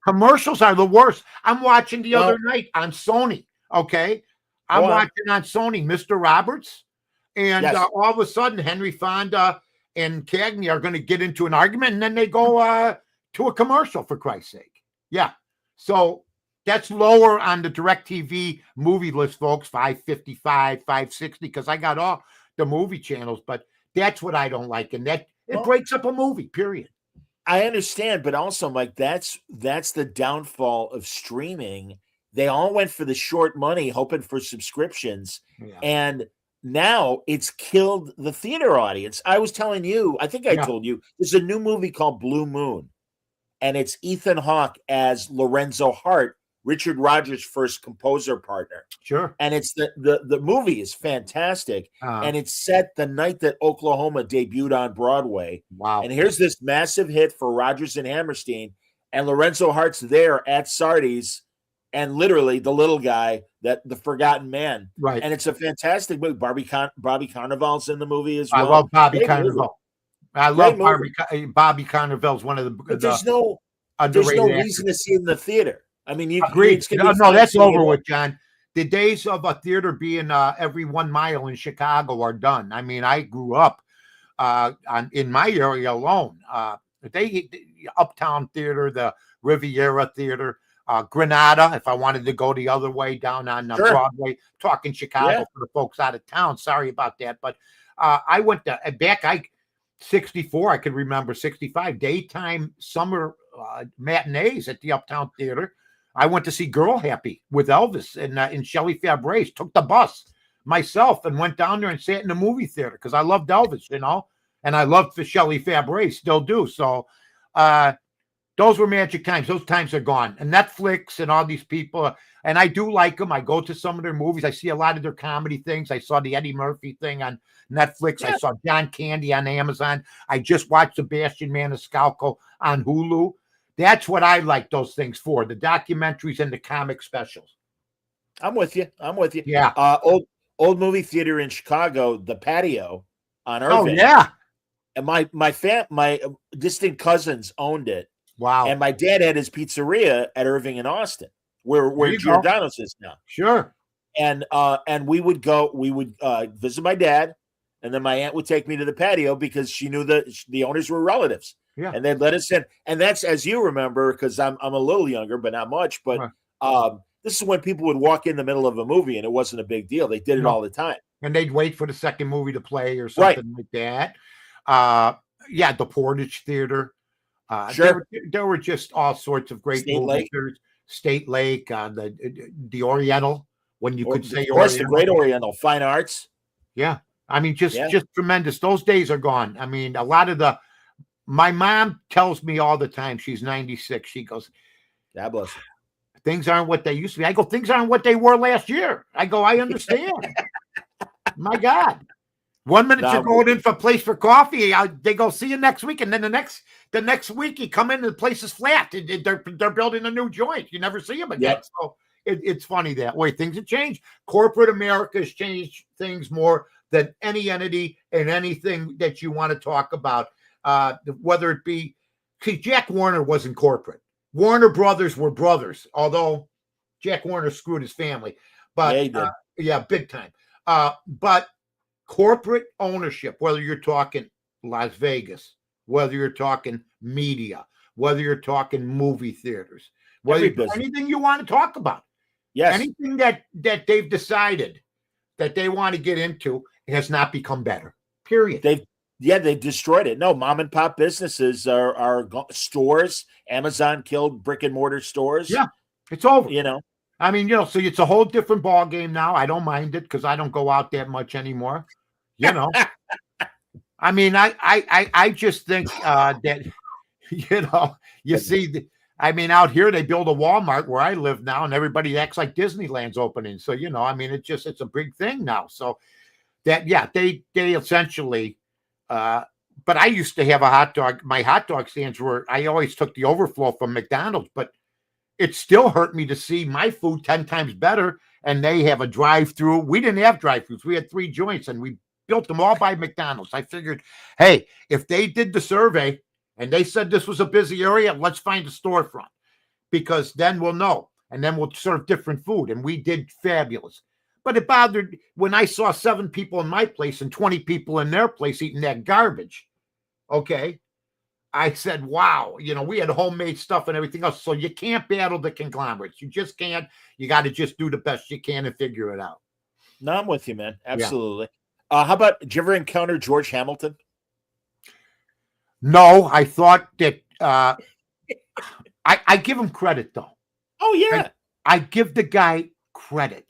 Commercials are the worst. I'm watching the other night on Sony. Okay. I'm watching on Sony, Mr. Roberts. And all of a sudden, Henry Fonda and Cagney are going to get into an argument. And then they go to a commercial, for Christ's sake. Yeah. So that's lower on the DirecTV movie list, folks, 555, 560, because I got all the movie channels. But that's what I don't like. And it breaks up a movie, period. I understand, but also, Mike, that's the downfall of streaming. They all went for the short money, hoping for subscriptions, and now it's killed the theater audience. I was telling you, I think I told you, there's a new movie called Blue Moon, and it's Ethan Hawke as Lorenzo Hart, Richard Rodgers' first composer partner. Sure. And it's the movie is fantastic, and it's set the night that Oklahoma debuted on Broadway. Wow. And here's this massive hit for Rodgers and Hammerstein, and Lorenzo Hart's there at Sardi's, and literally the little guy, the forgotten man. Right. And it's a fantastic movie. Bobby Carnival's in the movie as well. I love Bobby Carnival. I love Bobby Carnival's one of the. But there's no reason to see it in the theater. I mean, you agreed. No, that's over with, John. The days of a theater being every 1 mile in Chicago are done. I mean, I grew up in my area alone. The Uptown Theater, the Riviera Theater, Granada, if I wanted to go the other way down on Broadway, talking Chicago for the folks out of town. Sorry about that. But I went back, 64, I can remember 65, daytime summer matinees at the Uptown Theater. I went to see Girl Happy with Elvis and Shelley Fabares, took the bus myself and went down there and sat in the movie theater because I loved Elvis, and I loved Shelley Fabares, still do. So those were magic times. Those times are gone. And Netflix and all these people, and I do like them. I go to some of their movies. I see a lot of their comedy things. I saw the Eddie Murphy thing on Netflix. I saw John Candy on Amazon. I just watched Sebastian Maniscalco on Hulu. That's what I like those things for, the documentaries and the comic specials. I'm with you. Yeah. Old movie theater in Chicago, the Patio on Irving. Oh, yeah. And my distant cousins owned it. Wow. And my dad had his pizzeria at Irving and Austin, where Giordano's is now. Sure. And we would visit my dad, and then my aunt would take me to the Patio because she knew the owners were relatives. Yeah. and they'd let us in. And that's, as you remember, because I'm a little younger, but not much. But this is when people would walk in the middle of a movie, and it wasn't a big deal. They did it all the time. And they'd wait for the second movie to play or something like that. Yeah, the Portage Theater. Sure. There were just all sorts of great movies. There's State Lake, the Oriental, when you could say of course, the Great Oriental, Fine Arts. Yeah. I mean, just tremendous. Those days are gone. I mean, a lot of my mom tells me all the time, she's 96. She goes, God bless her. Things aren't what they used to be. I go, things aren't what they were last year. I go, I understand. My God. 1 minute you're going in for a place for coffee. They go, see you next week. And then the next week you come in and the place is flat. They're building a new joint. You never see them again. Yep. So it's funny that way. Things have changed. Corporate America has changed things more than any entity and anything that you want to talk about. Whether it be, Jack Warner wasn't corporate. Warner Brothers were brothers, although Jack Warner screwed his family. But big time. But corporate ownership, whether you're talking Las Vegas, whether you're talking media, whether you're talking movie theaters, whether anything you want to talk about, anything that they've decided that they want to get into has not become better. Period. They've destroyed it. No, mom and pop businesses are stores. Amazon killed brick and mortar stores. Yeah, it's over. I mean, so it's a whole different ball game now. I don't mind it because I don't go out that much anymore. I mean, I just think that, you see, I mean, out here they build a Walmart where I live now, and everybody acts like Disneyland's opening. So, I mean, it's a big thing now. So that, they essentially, but I used to have a hot dog. My hot dog stands I always took the overflow from McDonald's, but it still hurt me to see my food 10 times better. And they have a drive-through. We didn't have drive-throughs. We had 3 joints, and we built them all by McDonald's. I figured, hey, if they did the survey and they said this was a busy area, let's find a storefront, because then we'll know, and then we'll serve different food. And we did fabulous. But it bothered when I saw 7 people in my place and 20 people in their place eating that garbage. Okay. I said, wow, we had homemade stuff and everything else. So you can't battle the conglomerates. You just can't. You got to just do the best you can and figure it out. No, I'm with you, man. Absolutely. Yeah. How about, did you ever encounter George Hamilton? No, I thought that I give him credit, though. Oh, yeah. I give the guy credit.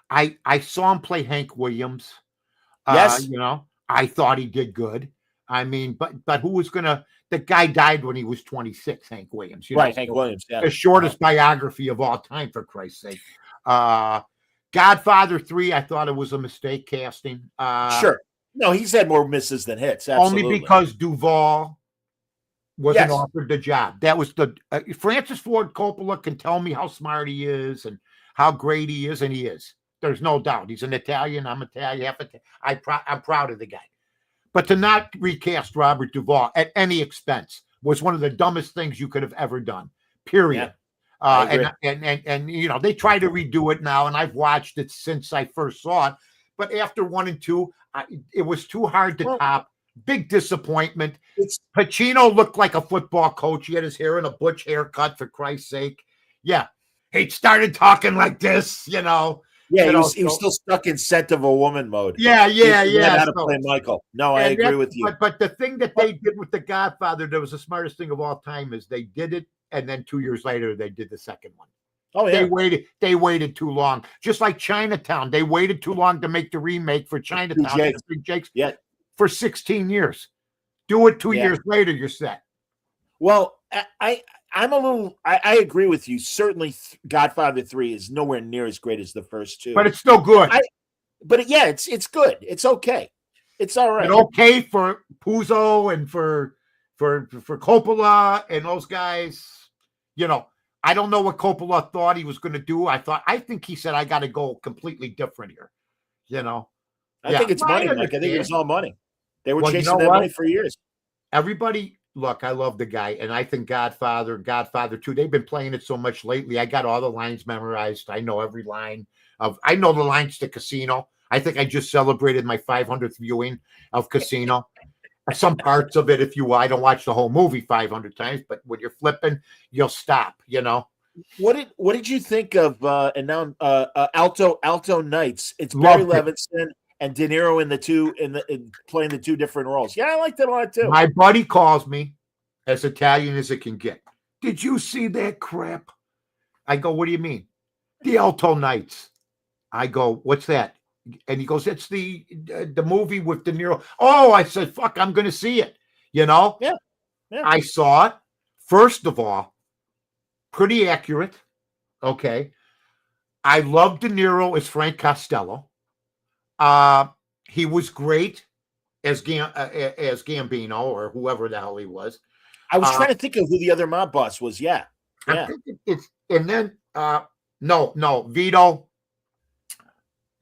I saw him play Hank Williams. Yes. I thought he did good. I mean, but who was going to, the guy died when he was 26, Hank Williams. Right, Hank Williams, yeah. The shortest biography of all time, for Christ's sake. Godfather 3, I thought it was a mistake casting. Sure. No, he's had more misses than hits. Absolutely. Only because Duvall wasn't offered the job. That was Francis Ford Coppola can tell me how smart he is and how great he is, and he is. There's no doubt. He's an Italian. I'm Italian. I'm proud of the guy. But to not recast Robert Duvall at any expense was one of the dumbest things you could have ever done. Period. Yeah, and they try to redo it now, and I've watched it since I first saw it. But after 1 and 2, it was too hard to top. Big disappointment. Pacino looked like a football coach. He had his hair in a butch haircut, for Christ's sake. Yeah, he started talking like this, Yeah, he was still stuck in Scent of a Woman mode. Yeah. How to play Michael. No, I agree with you. But the thing that they did with The Godfather, that was the smartest thing of all time, is they did it, and then 2 years later, they did the second one. Oh, yeah. They waited too long. Just like Chinatown. They waited too long to make the remake for Chinatown. Jake's for 16 years. Do it 2 years later, you're set. Well, I agree with you. Certainly, Godfather 3 is nowhere near as great as the first 2. But it's still good. It's good. It's okay. It's all right. And okay for Puzo and for Coppola and those guys. I don't know what Coppola thought he was going to do. I think he said, I got to go completely different here. I think it's money, Mike. I think it was all money. They were chasing that money for years. Everybody, look, I love the guy, and I think Godfather 2, they've been playing it so much lately. I got all the lines memorized. I know every line I know the lines to Casino. I think I just celebrated my 500th viewing of Casino. some parts of it, if you I don't watch the whole movie 500 times, but when you're flipping, you'll stop, you know. What did you think of and now Alto Knights? It's Barry Loved it. Levinson and De Niro in playing the two different roles. Yeah, I liked it a lot too. My buddy calls me, as Italian as it can get. Did you see that crap? I go, what do you mean? The Alto Knights. I go, what's that? And he goes, it's the movie with De Niro. Oh, I said, fuck, I'm going to see it. You know? Yeah. I saw it. First of all, pretty accurate. Okay. I love De Niro as Frank Costello. He was great as Gambino or whoever the hell he was. I was trying to think of who the other mob boss was. Yeah. I think it's and then no,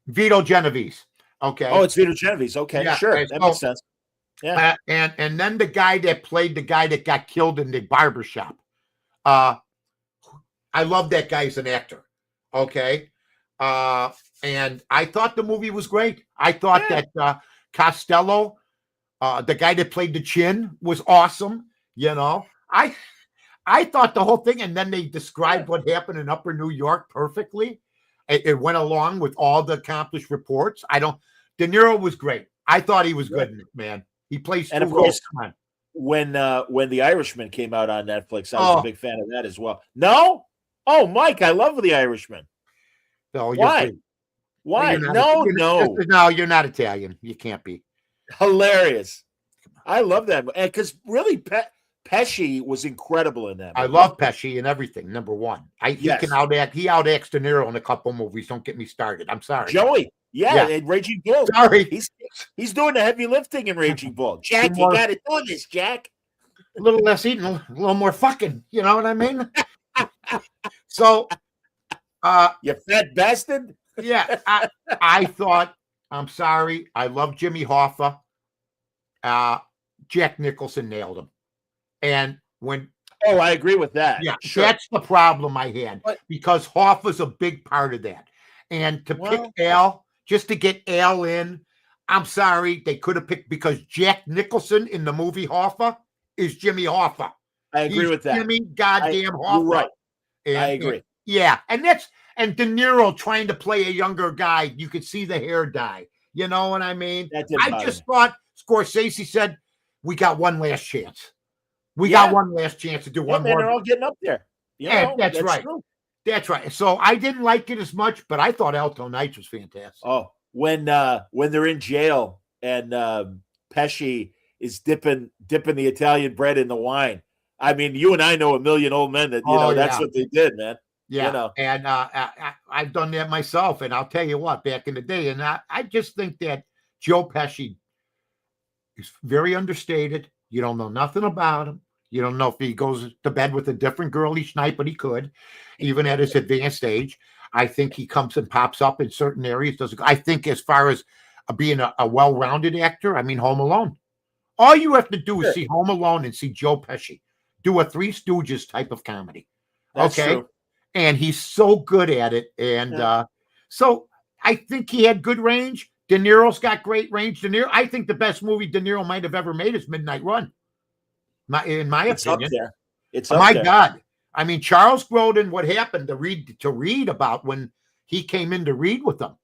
Vito Genovese. Okay. Oh, it's Vito Genovese. Okay, Yeah, sure. and That so- makes sense. Yeah. And then the guy that played the guy that got killed in the barbershop. I love that guy as an actor. Okay. And I thought the movie was great. I thought that Costello, the guy that played the Chin, was awesome. You know, I thought the whole thing, and then they described what happened in Upper New York perfectly. It went along with all the accomplished reports. De Niro was great. I thought he was good in it, man. He plays And of two roles. course, Come on. when The Irishman came out on Netflix, I was a big fan of that as well. No? Oh, Mike, I love The Irishman. No, Why? you're Why? You're not- No, you're- no. No, you're not Italian. You can't be. Hilarious. I love that. And because really, Pesci was incredible in that I movie. love Pesci and everything. Number one, Yes. he can outact. He outacts De Niro in a couple movies. Don't get me started. I'm sorry. Joey. Yeah, in Raging Bull. Sorry. He's doing the heavy lifting in Raging Bull. Jack, you more- got to do this, Jack. A little less eating, a little more fucking. You know what I mean? So, You fat bastard. yeah, I thought. I'm sorry. I love Jimmy Hoffa. Jack Nicholson nailed him, and when Oh, I agree with that. Sure. that's the problem I had But- because Hoffa's a big part of that. And to pick Al, just to get Al in, I'm sorry, they could have picked because Jack Nicholson in the movie Hoffa is Jimmy Hoffa. I agree He's with that. Jimmy goddamn Hoffa. You're right. And- I agree. yeah, and De Niro trying to play a younger guy. You could see the hair dye. You know what I mean? That didn't I bother just me. thought Scorsese said, "We got one last chance. We got one last chance to do Yeah, one man, more." they're all getting up there. You Yeah, know, that's right. true. That's right. So I didn't like it as much, but I thought Alto Knights was fantastic. Oh, when they're in jail and Pesci is dipping the Italian bread in the wine. I mean, you and I know a million old men that that's yeah. what they did, man. Yeah, You know. and I've done that myself, and I'll tell you what, back in the day, and I just think that Joe Pesci is very understated. You don't know nothing about him. You don't know if he goes to bed with a different girl each night, but he could, even at his advanced age. I think he comes and pops up in certain areas. I think as far as being a well-rounded actor, I mean, Home Alone. All you have to do is see Home Alone and see Joe Pesci do a Three Stooges type of comedy. That's Okay. true. And he's so good at it. And so I think he had good range. De Niro's got great range. I think the best movie De Niro might have ever made is Midnight Run. In my It's up opinion. there. It's Oh, up my there. God. I mean, Charles Grodin, what happened to read about when he came in to read with them.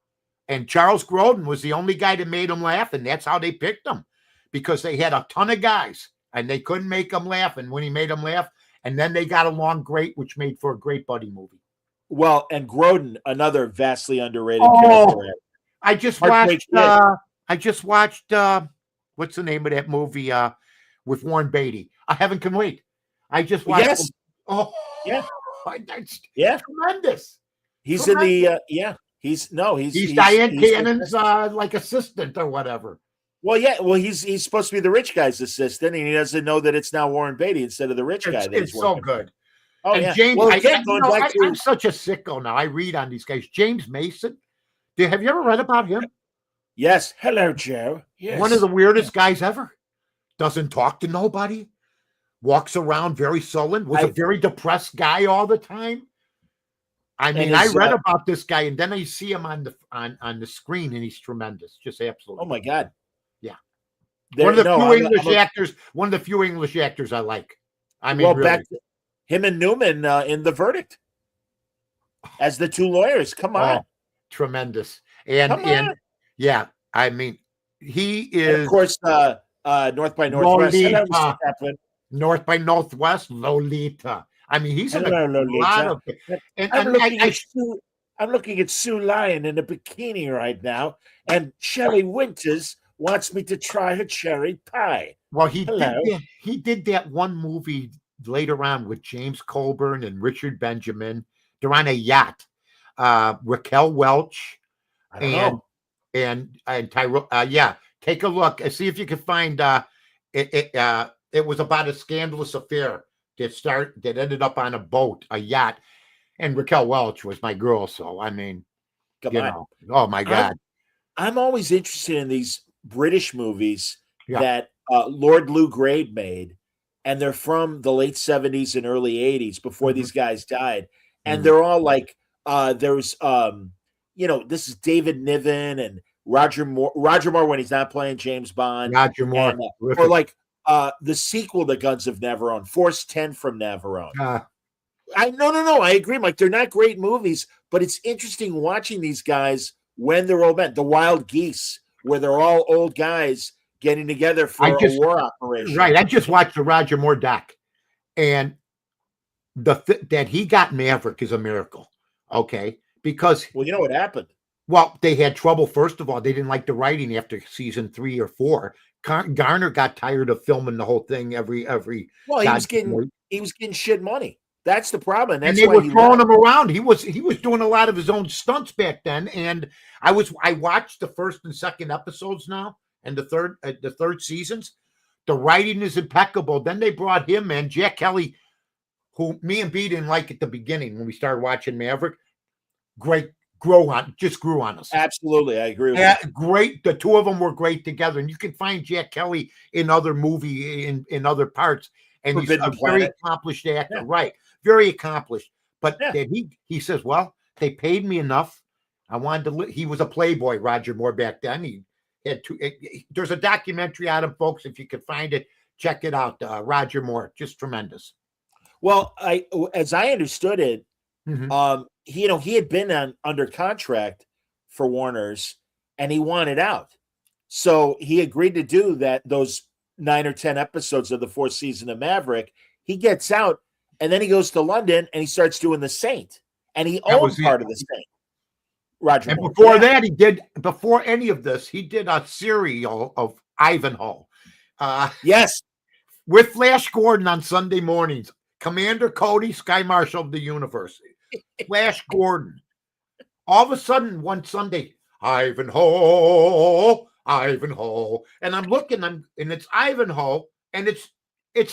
And Charles Grodin was the only guy that made him laugh, and that's how they picked him. Because they had a ton of guys and they couldn't make him laugh. And when he made them laugh, and then they got along great, which made for a great buddy movie. Well, and Grodin, another vastly underrated Oh, character. I just Heartbreak watched what's the name of that movie with Warren Beatty? I haven't can wait. I just watched Yes. Oh Yeah. that's Yeah. tremendous. He's in the He's Diane Cannon's like assistant or whatever. Well, yeah. Well, he's supposed to be the rich guy's assistant, and he doesn't know that it's now Warren Beatty instead of the rich guy. That It's he's so working good. for. Oh, And yeah. James, Well, again, going back to I'm such a sicko now. I read on these guys. James Mason. Have you ever read about him? yes. Hello, Joe. Yes. One of the weirdest guys ever. Doesn't talk to nobody. Walks around very sullen. Was a very depressed guy all the time. I mean, I read about this guy, and then I see him on the screen, and he's tremendous. Just absolutely. Oh my God. One of the no, few I'm English a- actors. One of the few English actors I like. I mean, well, really. back to him and Newman in The Verdict as the two lawyers. Come on, Oh, tremendous. And come on. yeah, I mean, he And of is course, North by Northwest. Hello, Mr. Lolita. Kaplan. North by Northwest, Lolita. I mean, he's in a Hello, lot Lolita. of and, I'm and looking at Sue. I'm looking at Sue Lyon in a bikini right now, and Shelley Winters wants me to try her cherry pie. well, Hello. he did that one movie later on with James Coburn and Richard Benjamin. They're on a yacht. Raquel Welch I don't know. and Tyrone. Yeah, take a look and see if you can find. It was about a scandalous affair that ended up on a boat, a yacht, and Raquel Welch was my girl. So I mean, Come you on. know, oh my God, I'm always interested in these British movies Yeah. that Lord Lou Grade made, and they're from the late 70s and early 80s before Mhm. these guys died. And Mhm. they're all like, there's, this is David Niven and Roger Moore when he's not playing James Bond. Roger Moore, And, terrific. or like the sequel to Guns of Navarone, Force 10 from Navarone. No, I agree, Mike. They're not great movies, but it's interesting watching these guys when they're old men. The Wild Geese, where they're all old guys getting together for a war operation. Right. I just watched the Roger Moore doc, and that he got Maverick is a miracle. Okay, because Well, you know what happened? well, they had trouble. First of all, they didn't like the writing after season 3 or 4. Garner got tired of filming the whole thing every. Well, he was getting shit money. That's the problem. That's and they why were he throwing left. him around. He was doing a lot of his own stunts back then. And I watched the first and second episodes now, and the third seasons. The writing is impeccable. Then they brought him in, Jack Kelly, who me and B didn't like at the beginning when we started watching Maverick. Grew on us. Absolutely, I agree with Yeah, you. great. The two of them were great together, and you can find Jack Kelly in other in other parts, and Forbidden he's a very Planet. accomplished actor, Yeah. right? Very accomplished. But Yeah. then he says, "Well, they paid me enough. I wanted to." He was a playboy, Roger Moore, back then. He had two. There's a documentary on him, folks. If you can find it, check it out. Roger Moore, just tremendous. Well, as I understood it, Mhm. he had been under contract for Warner's, and he wanted out, so he agreed to do those 9 or 10 episodes of the 4th season of Maverick. He gets out, and then he goes to London and he starts doing The Saint, and he That owned was part of The Saint. Roger And Moore. before Yeah. that, before any of this, he did a serial of Ivanhoe. Yes, With Flash Gordon on Sunday mornings. Commander Cody, Sky Marshal of the Universe. Flash Gordon. All of a sudden, one Sunday, Ivanhoe. And I'm looking, and it's Ivanhoe, and it's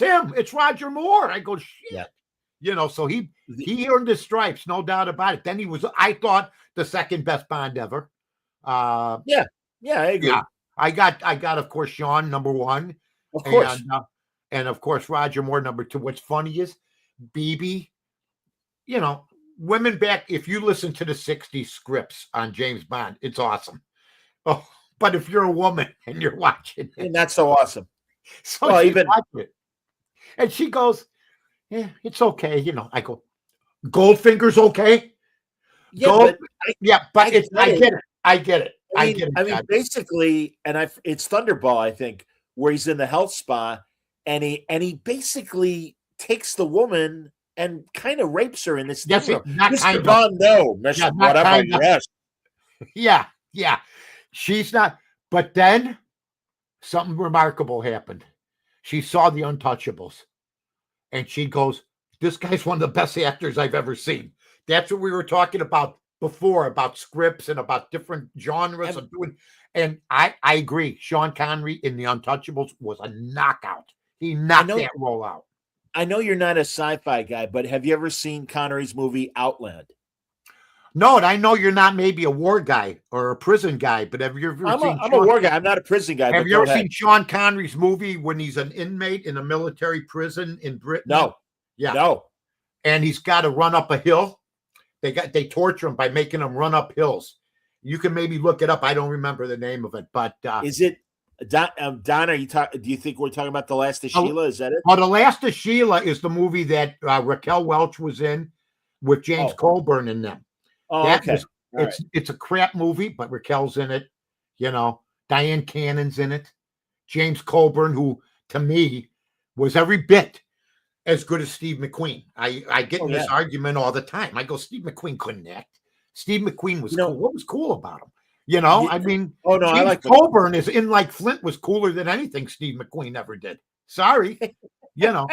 him. It's Roger Moore. I go, shit. Yeah. So he earned his stripes, no doubt about it. Then he was, I thought, the second best Bond ever. Yeah, I agree. Yeah. I got, of course, Sean number 1. Of course. And of course, Roger Moore number 2. What's funny is BB, women back, if you listen to the 60s scripts on James Bond, it's awesome. Oh, but if you're a woman and you're watching it, And that's so awesome. so Well, she even- watched it, and she goes, yeah, it's okay. I go, Goldfinger's okay. Yeah, But it's, I get it. I get it. I get it. mean, John. basically, it's Thunderball, I think, where he's in the health spa, and he basically takes the woman and kind of rapes her in this Yes, room. not Mr. kind of. Bond, no, Mr. Yeah, not whatever, kind of. yes. Yeah. She's not. But then something remarkable happened. She saw The Untouchables, and she goes, "This guy's one of the best actors I've ever seen." That's what we were talking about before, about scripts and about different genres of doing. And I agree. Sean Connery in The Untouchables was a knockout. He knocked that role out. I know you're not a sci-fi guy, but have you ever seen Connery's movie Outland? No, and I know you're not maybe a war guy or a prison guy, but have you ever seen? I'm a war guy. I'm not a prison guy. Have but you go ever ahead. seen Sean Connery's movie when he's an inmate in a military prison in Britain? No. Yeah. No. And he's got to run up a hill. They torture him by making him run up hills. You can maybe look it up. I don't remember the name of it, but Is it Don, are you do you think we're talking about The Last of Oh, Sheila? Is that it? Well, The Last of Sheila is the movie that Raquel Welch was in with James Oh. Coburn in them. Oh, That okay. was All it's a crap movie, but Raquel's in it. You know, Diane Cannon's in it. James Coburn, who to me was every bit as good as Steve McQueen. I get Oh, in this yeah. argument all the time. I go, Steve McQueen couldn't act. Steve McQueen was You know- cool. What was cool about him? You know, Yeah. I mean, Oh, no, I James like Coburn is in like Flint was cooler than anything Steve McQueen ever did. Sorry, you know.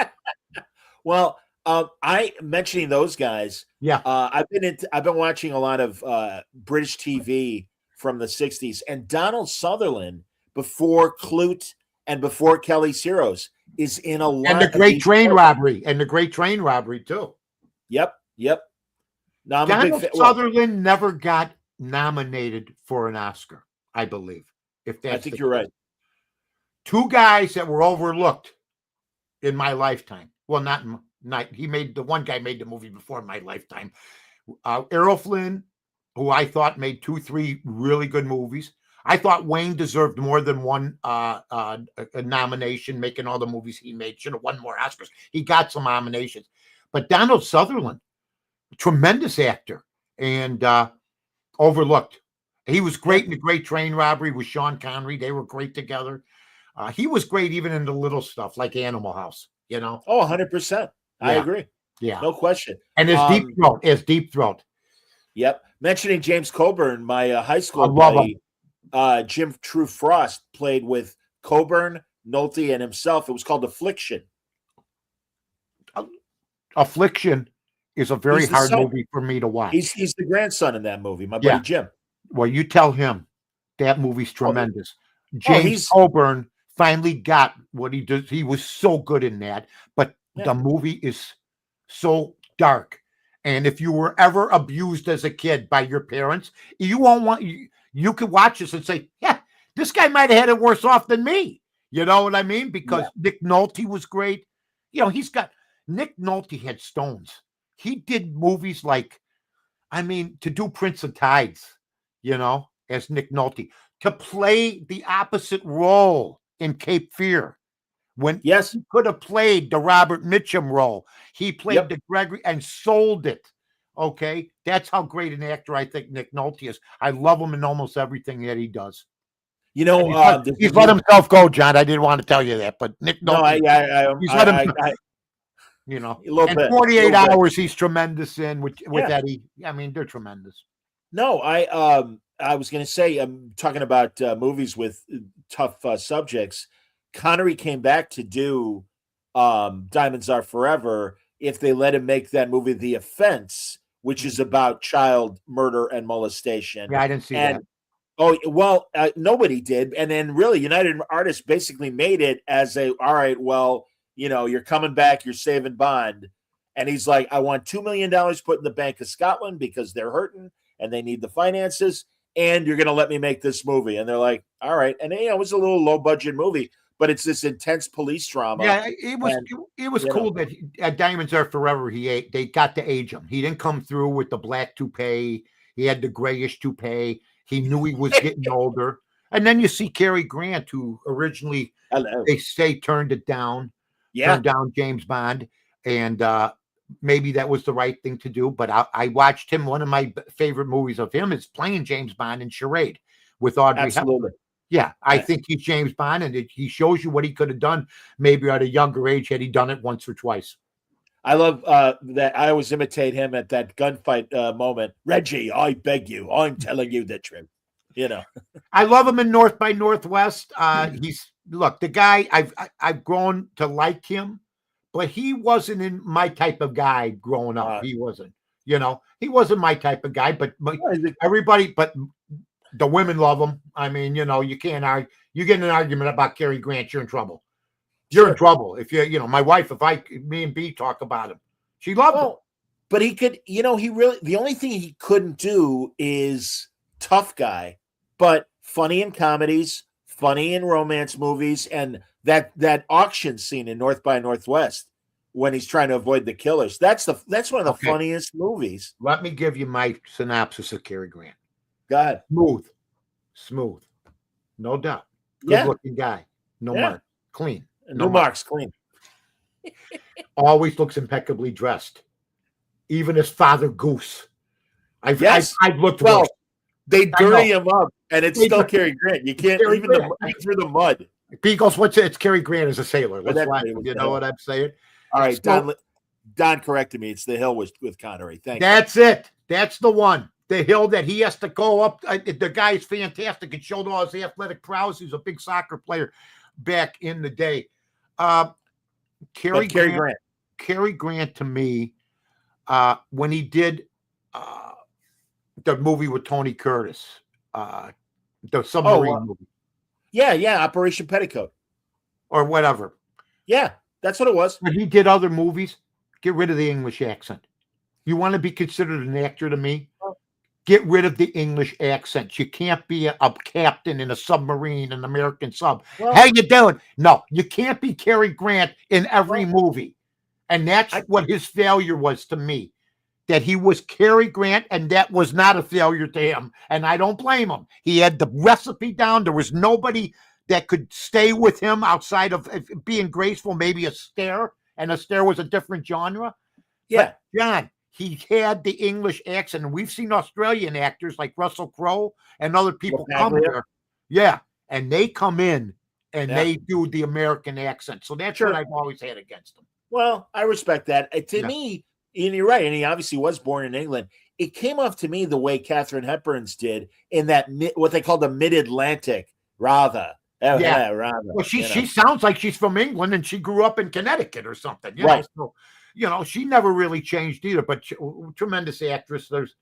Well, I mentioning those guys. Yeah. I've been watching a lot of British TV from the '60s, and Donald Sutherland before Clute and before Kelly's Heroes is in a lot. And the of Great these Train films. Robbery, and the Great Train Robbery too. Yep. Now I'm a big Donald fan. Sutherland never got nominated for an Oscar, I believe. If that's I think you're right. Two guys that were overlooked in my lifetime. Well, not the one guy made the movie before my lifetime. Errol Flynn, who I thought made 2-3 really good movies. I thought Wayne deserved more than one a nomination, making all the movies he made. Should have won more Oscars. He got some nominations. But Donald Sutherland, tremendous actor, and overlooked. He was great in The Great Train Robbery with Sean Connery. They were great together. He was great even in the little stuff like Animal House, you know? Oh, 100%. I Yeah. agree. Yeah. No question. And his Deep Throat. Yep. Mentioning James Coburn, my high school I love buddy, Jim True Frost, played with Coburn, Nolte, and himself. It was called Affliction. Affliction is a very He's the hard son. movie for me to watch. He's the grandson in that movie, my buddy Yeah. Jim. Well, you tell him that movie's tremendous. James he's- Coburn finally got what he does. He was so good in that, but Yeah. the movie is so dark. And if you were ever abused as a kid by your parents, you won't want you could watch this and say, yeah, this guy might have had it worse off than me. You know what I mean? Because Nick Nolte was great. You know, Nick Nolte had stones. He did movies like, to do Prince of Tides, you know, as Nick Nolte, to play the opposite role in Cape Fear. When he could have played the Robert Mitchum role, he played the Gregory and sold it. Okay, that's how great an actor I think Nick Nolte is. I love him in almost everything that he does. You know, he's let himself go, John. I didn't want to tell you that, but Nick Nolte, he's let himself. You know, and 48 Hours, he's tremendous in with Eddie. I mean, they're tremendous. No, I was going to say, I'm talking about movies with tough subjects. Connery came back to do Diamonds Are Forever if they let him make that movie The Offense, which is about child murder and molestation. Yeah, I didn't see that. Oh, well, nobody did. And then really United Artists basically made it as all right, well, you know, you're coming back, you're saving Bond. And he's like, I want $2 million put in the Bank of Scotland because they're hurting and they need the finances. And you're going to let me make this movie. And they're like, all right. And, you know, it was a little low budget movie, but it's this intense police drama. Yeah, it was cool that Diamonds Are Forever, they got to age him. He didn't come through with the black toupee. He had the grayish toupee. He knew he was getting older. And then you see Cary Grant, who originally they say turned it down. Turned down James Bond. And maybe that was the right thing to do. But I watched him. One of my favorite movies of him is playing James Bond in Charade with Audrey Hepburn. Yeah, I think he's James Bond, and he shows you what he could have done maybe at a younger age had he done it once or twice. I love that. I always imitate him at that gunfight moment. Reggie, I beg you, I'm telling you the truth. You know, I love him in North by Northwest. Look, the guy I've grown to like him, but he wasn't in my type of guy growing up. He wasn't. You know, he wasn't my type of guy. But everybody, but the women love him. I mean, you know, you can't argue. You get in an argument about Cary Grant, you're in trouble. You're in trouble. If my wife, me and B talk about him, she loved him. But he could, you know, the only thing he couldn't do is tough guy, but funny in comedies, funny in romance movies, and that auction scene in North by Northwest when he's trying to avoid the killers. That's one of the funniest movies. Let me give you my synopsis of Cary Grant. Go ahead. Smooth, no doubt. Yeah. Good-looking guy. No Yeah. mark. Clean. No marks, clean. Always looks impeccably dressed. Even his father Goose. I've looked well, worse. they I know. dirty him up, and it's They still do. Cary Grant. You can't Cary even Grant. through the mud. Beagles, what's it? It's Cary Grant as a sailor. Well, Let's that's laugh. what it was, You The know Hill. what I'm saying? All right, So- Don corrected me. It's The Hill with Connery. Thank you. That's it. That's the one. The hill that he has to go up. The guy's fantastic. It showed all his athletic prowess. He was a big soccer player back in the day. Cary Grant. Cary Grant to me, when he did the movie with Tony Curtis, the submarine movie, Yeah, Operation Petticoat. or whatever. Yeah, that's what it was. When he did other movies, get rid of the English accent. You want to be considered an actor to me? Get rid of the English accent. You can't be a captain in a submarine, an American sub. Well, How you doing? No, you can't be Cary Grant in every movie. And that's what his failure was to me. That he was Cary Grant, and that was not a failure to him. And I don't blame him. He had the recipe down. There was nobody that could stay with him outside of being graceful, maybe Astaire, and Astaire was a different genre. yeah. But John, he had the English accent, and we've seen Australian actors like Russell Crowe and other people come here. Yeah, and they come in and they do the American accent. So that's what I've always had against them. Well, I respect that. To me, and you're right, and he obviously was born in England. It came off to me the way Katharine Hepburn's did in that what they call the Mid-Atlantic, rather. Rather. Well, she sounds like she's from England, and she grew up in Connecticut or something. You know? So, she never really changed either. But tremendous actress. There's,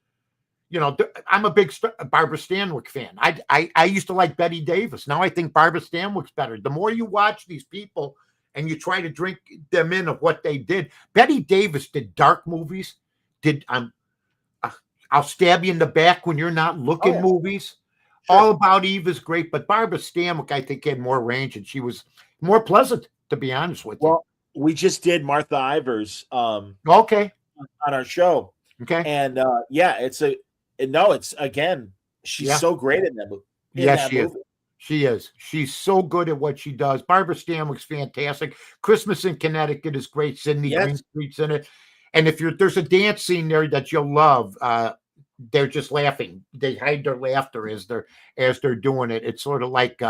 I'm a big Barbara Stanwyck fan. I used to like Betty Davis. Now I think Barbara Stanwyck's better. The more you watch these people and you try to drink them in of what they did. Betty Davis did dark movies. I'll stab you in the back when you're not looking movies. Sure. All About Eve is great, but Barbara Stanwyck, I think, had more range, and she was more pleasant, to be honest with you. Well, we just did Martha Ivers on our show. Okay. And she's so great in that movie. Yes, she is. She is. She's so good at what she does. Barbara Stanwyck's fantastic. Christmas in Connecticut is great. Sidney Greenstreet's in it. And if there's a dance scene there that you'll love, they're just laughing. They hide their laughter as they're doing it. It's sort of like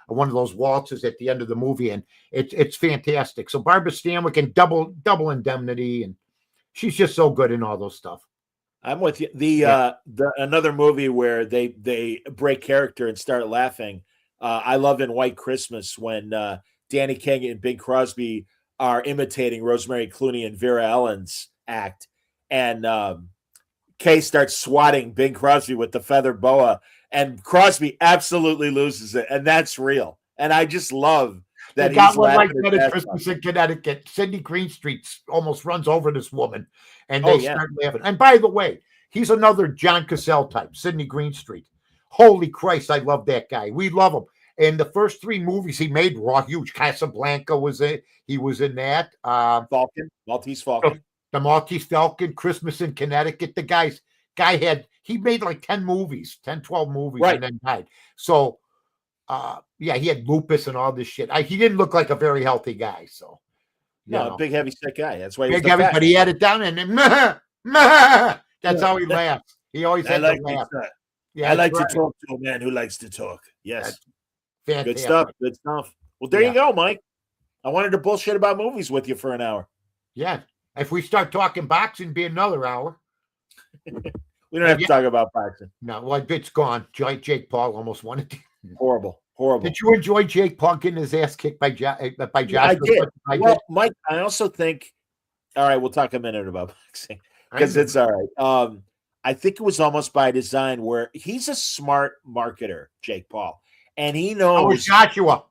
one of those waltzes at the end of the movie, and it's fantastic. So Barbara Stanwyck and Double Indemnity, and she's just so good in all those stuff. I'm with you. The another movie where they break character and start laughing. I love in White Christmas when Danny Kaye and Bing Crosby are imitating Rosemary Clooney and Vera Ellen's act, and Kaye starts swatting Bing Crosby with the feather boa, and Crosby absolutely loses it, and that's real. And I just love that he's got one like that at Christmas in Connecticut. Sidney Greenstreet almost runs over this woman, and they start laughing. And by the way, he's another John Cassell type, Sidney Greenstreet. Holy Christ, I love that guy. We love him. And the first 3 movies he made were all huge. Casablanca was it. He was in that. Maltese Falcon. The Maltese Falcon, Christmas in Connecticut. The guy he made like 10 movies, 10, 12 movies, and then died. So, he had lupus and all this shit. He didn't look like a very healthy guy. So, a big, heavy, sick guy. That's why he was big, heavy, but he had it down, and then, that's how he laughs. He always had to laugh. I like to talk to a man who likes to talk. Yes. Good stuff. Good stuff. Well, there you go, Mike. I wanted to bullshit about movies with you for an hour. Yeah. If we start talking boxing, it'd be another hour. We don't have to talk about boxing. No, well, it's gone. Jake Paul almost won it. Horrible. Did you enjoy Jake Paul getting his ass kicked by Josh? I did. Mike, I also think, all right, we'll talk a minute about boxing because it's all right. I think it was almost by design where he's a smart marketer, Jake Paul. And he knows Joshua.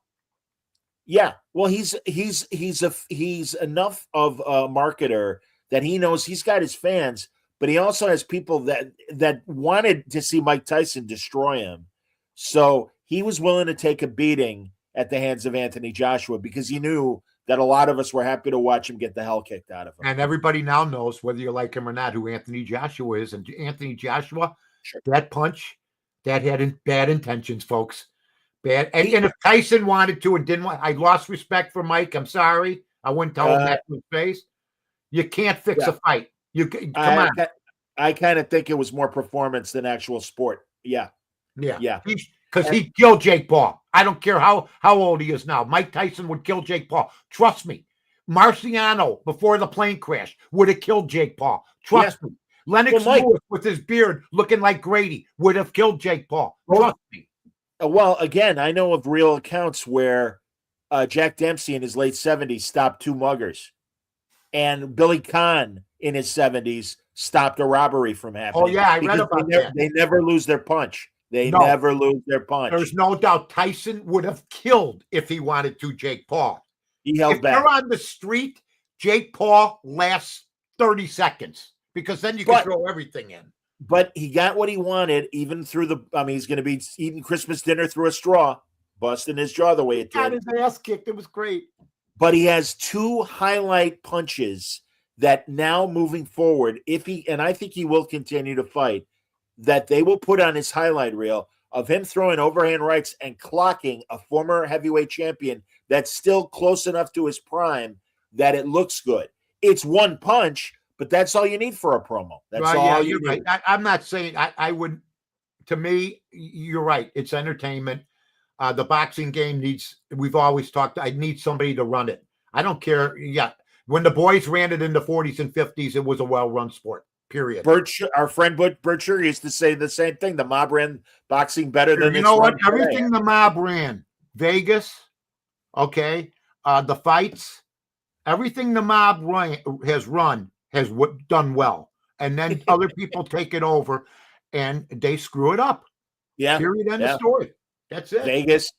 Yeah. Well, he's enough of a marketer that he knows he's got his fans, but he also has people that wanted to see Mike Tyson destroy him. So he was willing to take a beating at the hands of Anthony Joshua because he knew that a lot of us were happy to watch him get the hell kicked out of him. And everybody now knows, whether you like him or not, who Anthony Joshua is. And Anthony Joshua, that punch, that had bad intentions, folks. Bad. And if Tyson wanted to and didn't want, I lost respect for Mike. I'm sorry. I wouldn't tell him that to his face. You can't fix a fight. Come on. I kind of think it was more performance than actual sport. Yeah. Because he killed Jake Paul. I don't care how old he is now. Mike Tyson would kill Jake Paul. Trust me. Marciano, before the plane crash, would have killed Jake Paul. Trust me. Lennox Lewis with his beard looking like Grady would have killed Jake Paul. Trust me. Well, again, I know of real accounts where Jack Dempsey in his late 70s stopped 2 muggers. And Billy Conn in his 70s stopped a robbery from happening. Oh, yeah, I read about that. They never lose their punch. Never lose their punch. There's no doubt Tyson would have killed if he wanted to Jake Paul. He held back. If you're on the street, Jake Paul lasts 30 seconds because then you can throw everything in. But he got what he wanted, even through he's going to be eating Christmas dinner through a straw, busting his jaw the way it did. Got his ass kicked. It was great. But he has 2 highlight punches that now moving forward, and I think he will continue to fight, that they will put on his highlight reel of him throwing overhand rights and clocking a former heavyweight champion that's still close enough to his prime that it looks good. It's 1 punch, but that's all you need for a promo. That's all you need. Right. I'm not saying I would. To me, you're right. It's entertainment. The boxing game needs. We've always talked. I need somebody to run it. I don't care. Yeah, when the boys ran it in the 40s and 50s, it was a well-run sport. Period. Our friend Butch used to say the same thing. The mob ran boxing better than you know what? Everything the mob ran, Vegas, okay, the fights, everything the mob has done well, and then other people take it over, and they screw it up. Yeah. Period. End of story. That's it. Vegas,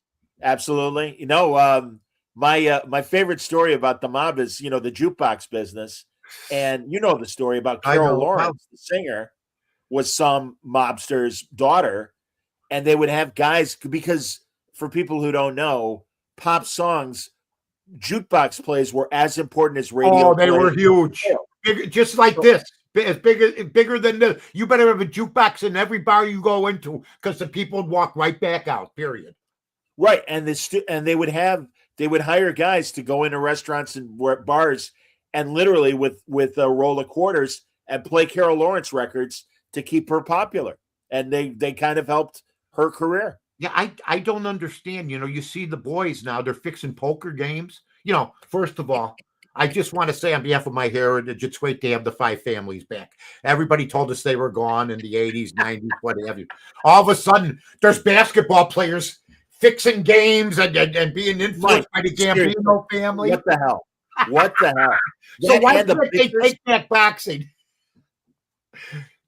absolutely. You know, my favorite story about the mob is the jukebox business. And you know the story about Carol Lawrence, the singer, was some mobster's daughter, and they would have guys, because for people who don't know, pop songs, jukebox plays were as important as radio. Oh, they were huge, just like this, as bigger than this. You better have a jukebox in every bar you go into, because the people would walk right back out. Period. Right, and they would hire guys to go into restaurants and bars. And literally with a roll of quarters and play Carol Lawrence records to keep her popular. And they kind of helped her career. Yeah, I don't understand. You see the boys now, they're fixing poker games. First of all, I just want to say on behalf of my heritage, it's great to have the 5 families back. Everybody told us they were gone in the 80s, 90s, what have you. All of a sudden, there's basketball players fixing games and being influenced by the Gambino family. What the hell? What the hell? So why did they take that boxing?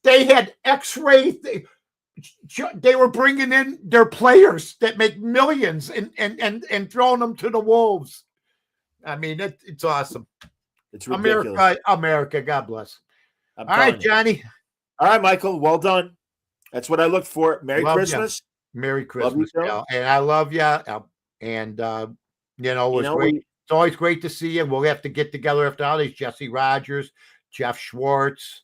They had X-ray. They were bringing in their players that make millions and throwing them to the wolves. I mean, it's awesome. It's ridiculous. America, God bless. All right, Johnny. All right, Michael. Well done. That's what I looked for. Merry Christmas. Merry Christmas, and I love you. And it was great. It's always great to see you. We'll have to get together after all these. Jesse Rogers, Jeff Schwartz,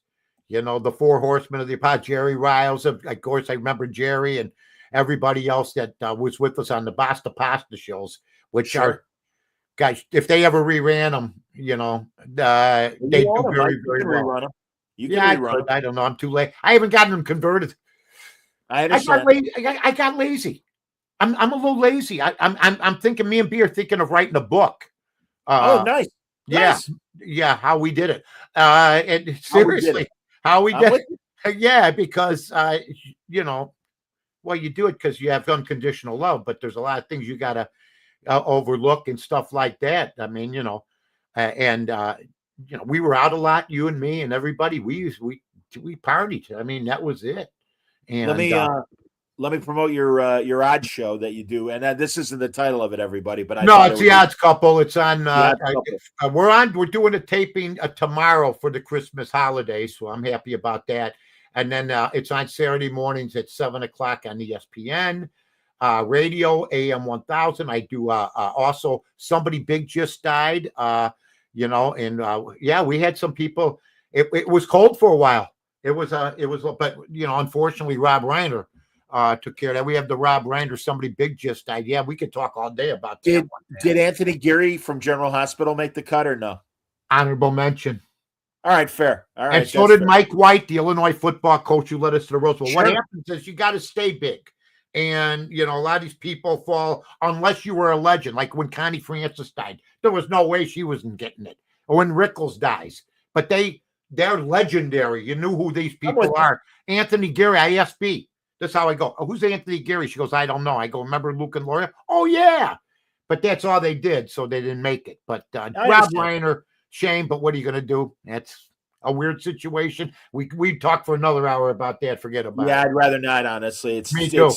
the 4 horsemen of the apocalypse, Jerry Riles. Of course, I remember Jerry and everybody else that was with us on the Basta Pasta shows, which are, guys, if they ever reran them, they do very, very well. You can rerun them. I don't know. I'm too late. I haven't gotten them converted. I understand. I got lazy. I'm a little lazy. I'm thinking, me and B are thinking of writing a book. Nice. Yeah. How we did it. And seriously, how we did it. Yeah, because you do it because you have unconditional love, but there's a lot of things you gotta overlook and stuff like that. I mean, we were out a lot, you and me and everybody. We partied. I mean, that was it. And let me promote your odds show that you do, and this isn't the title of it, everybody. But it's the Odds Couple. It's on. We're doing a taping tomorrow for the Christmas holidays, so I'm happy about that. And then it's on Saturday mornings at 7:00 on ESPN radio, AM 1000. I do also Somebody Big Just Died. We had some people. It was cold for a while. It was, but unfortunately, Rob Reiner took care of that. We have the Rob Reiner, somebody big just died. Yeah, we could talk all day about that. Did one, man. did Anthony Geary from General Hospital make the cut or no? Honorable mention. All right, fair. All right, And so that's did fair. Mike White, the Illinois football coach who led us to the Rose Bowl. Sure. What happens is you got to stay big. And, you know, a lot of these people fall, unless you were a legend, like when Connie Francis died. There was no way she wasn't getting it. Or when Rickles dies. But they're legendary. You knew who these people are. Anthony Geary, ISB. That's how I go. Oh, who's Anthony Geary? She goes, I don't know. I go, remember Luke and Laura? Oh, yeah. But that's all they did, so they didn't make it. But Rob Reiner, shame, but what are you going to do? That's a weird situation. We talk for another hour about that. Forget about it. Yeah, I'd rather not, honestly. Me too.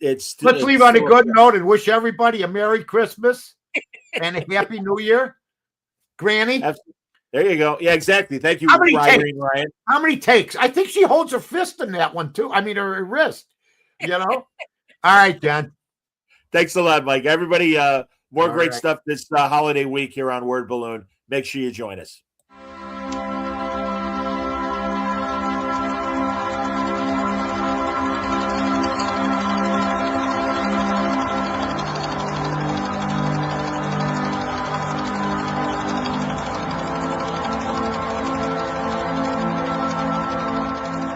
Let's leave on a good note and wish everybody a Merry Christmas and a Happy New Year. Granny. There you go. Yeah, exactly. Thank you, Ryan. How many takes? I think she holds her fist in that one, too. I mean, her wrist, you know? All right, John. Thanks a lot, Mike. Everybody, more great stuff this holiday week here on Word Balloon. Make sure you join us.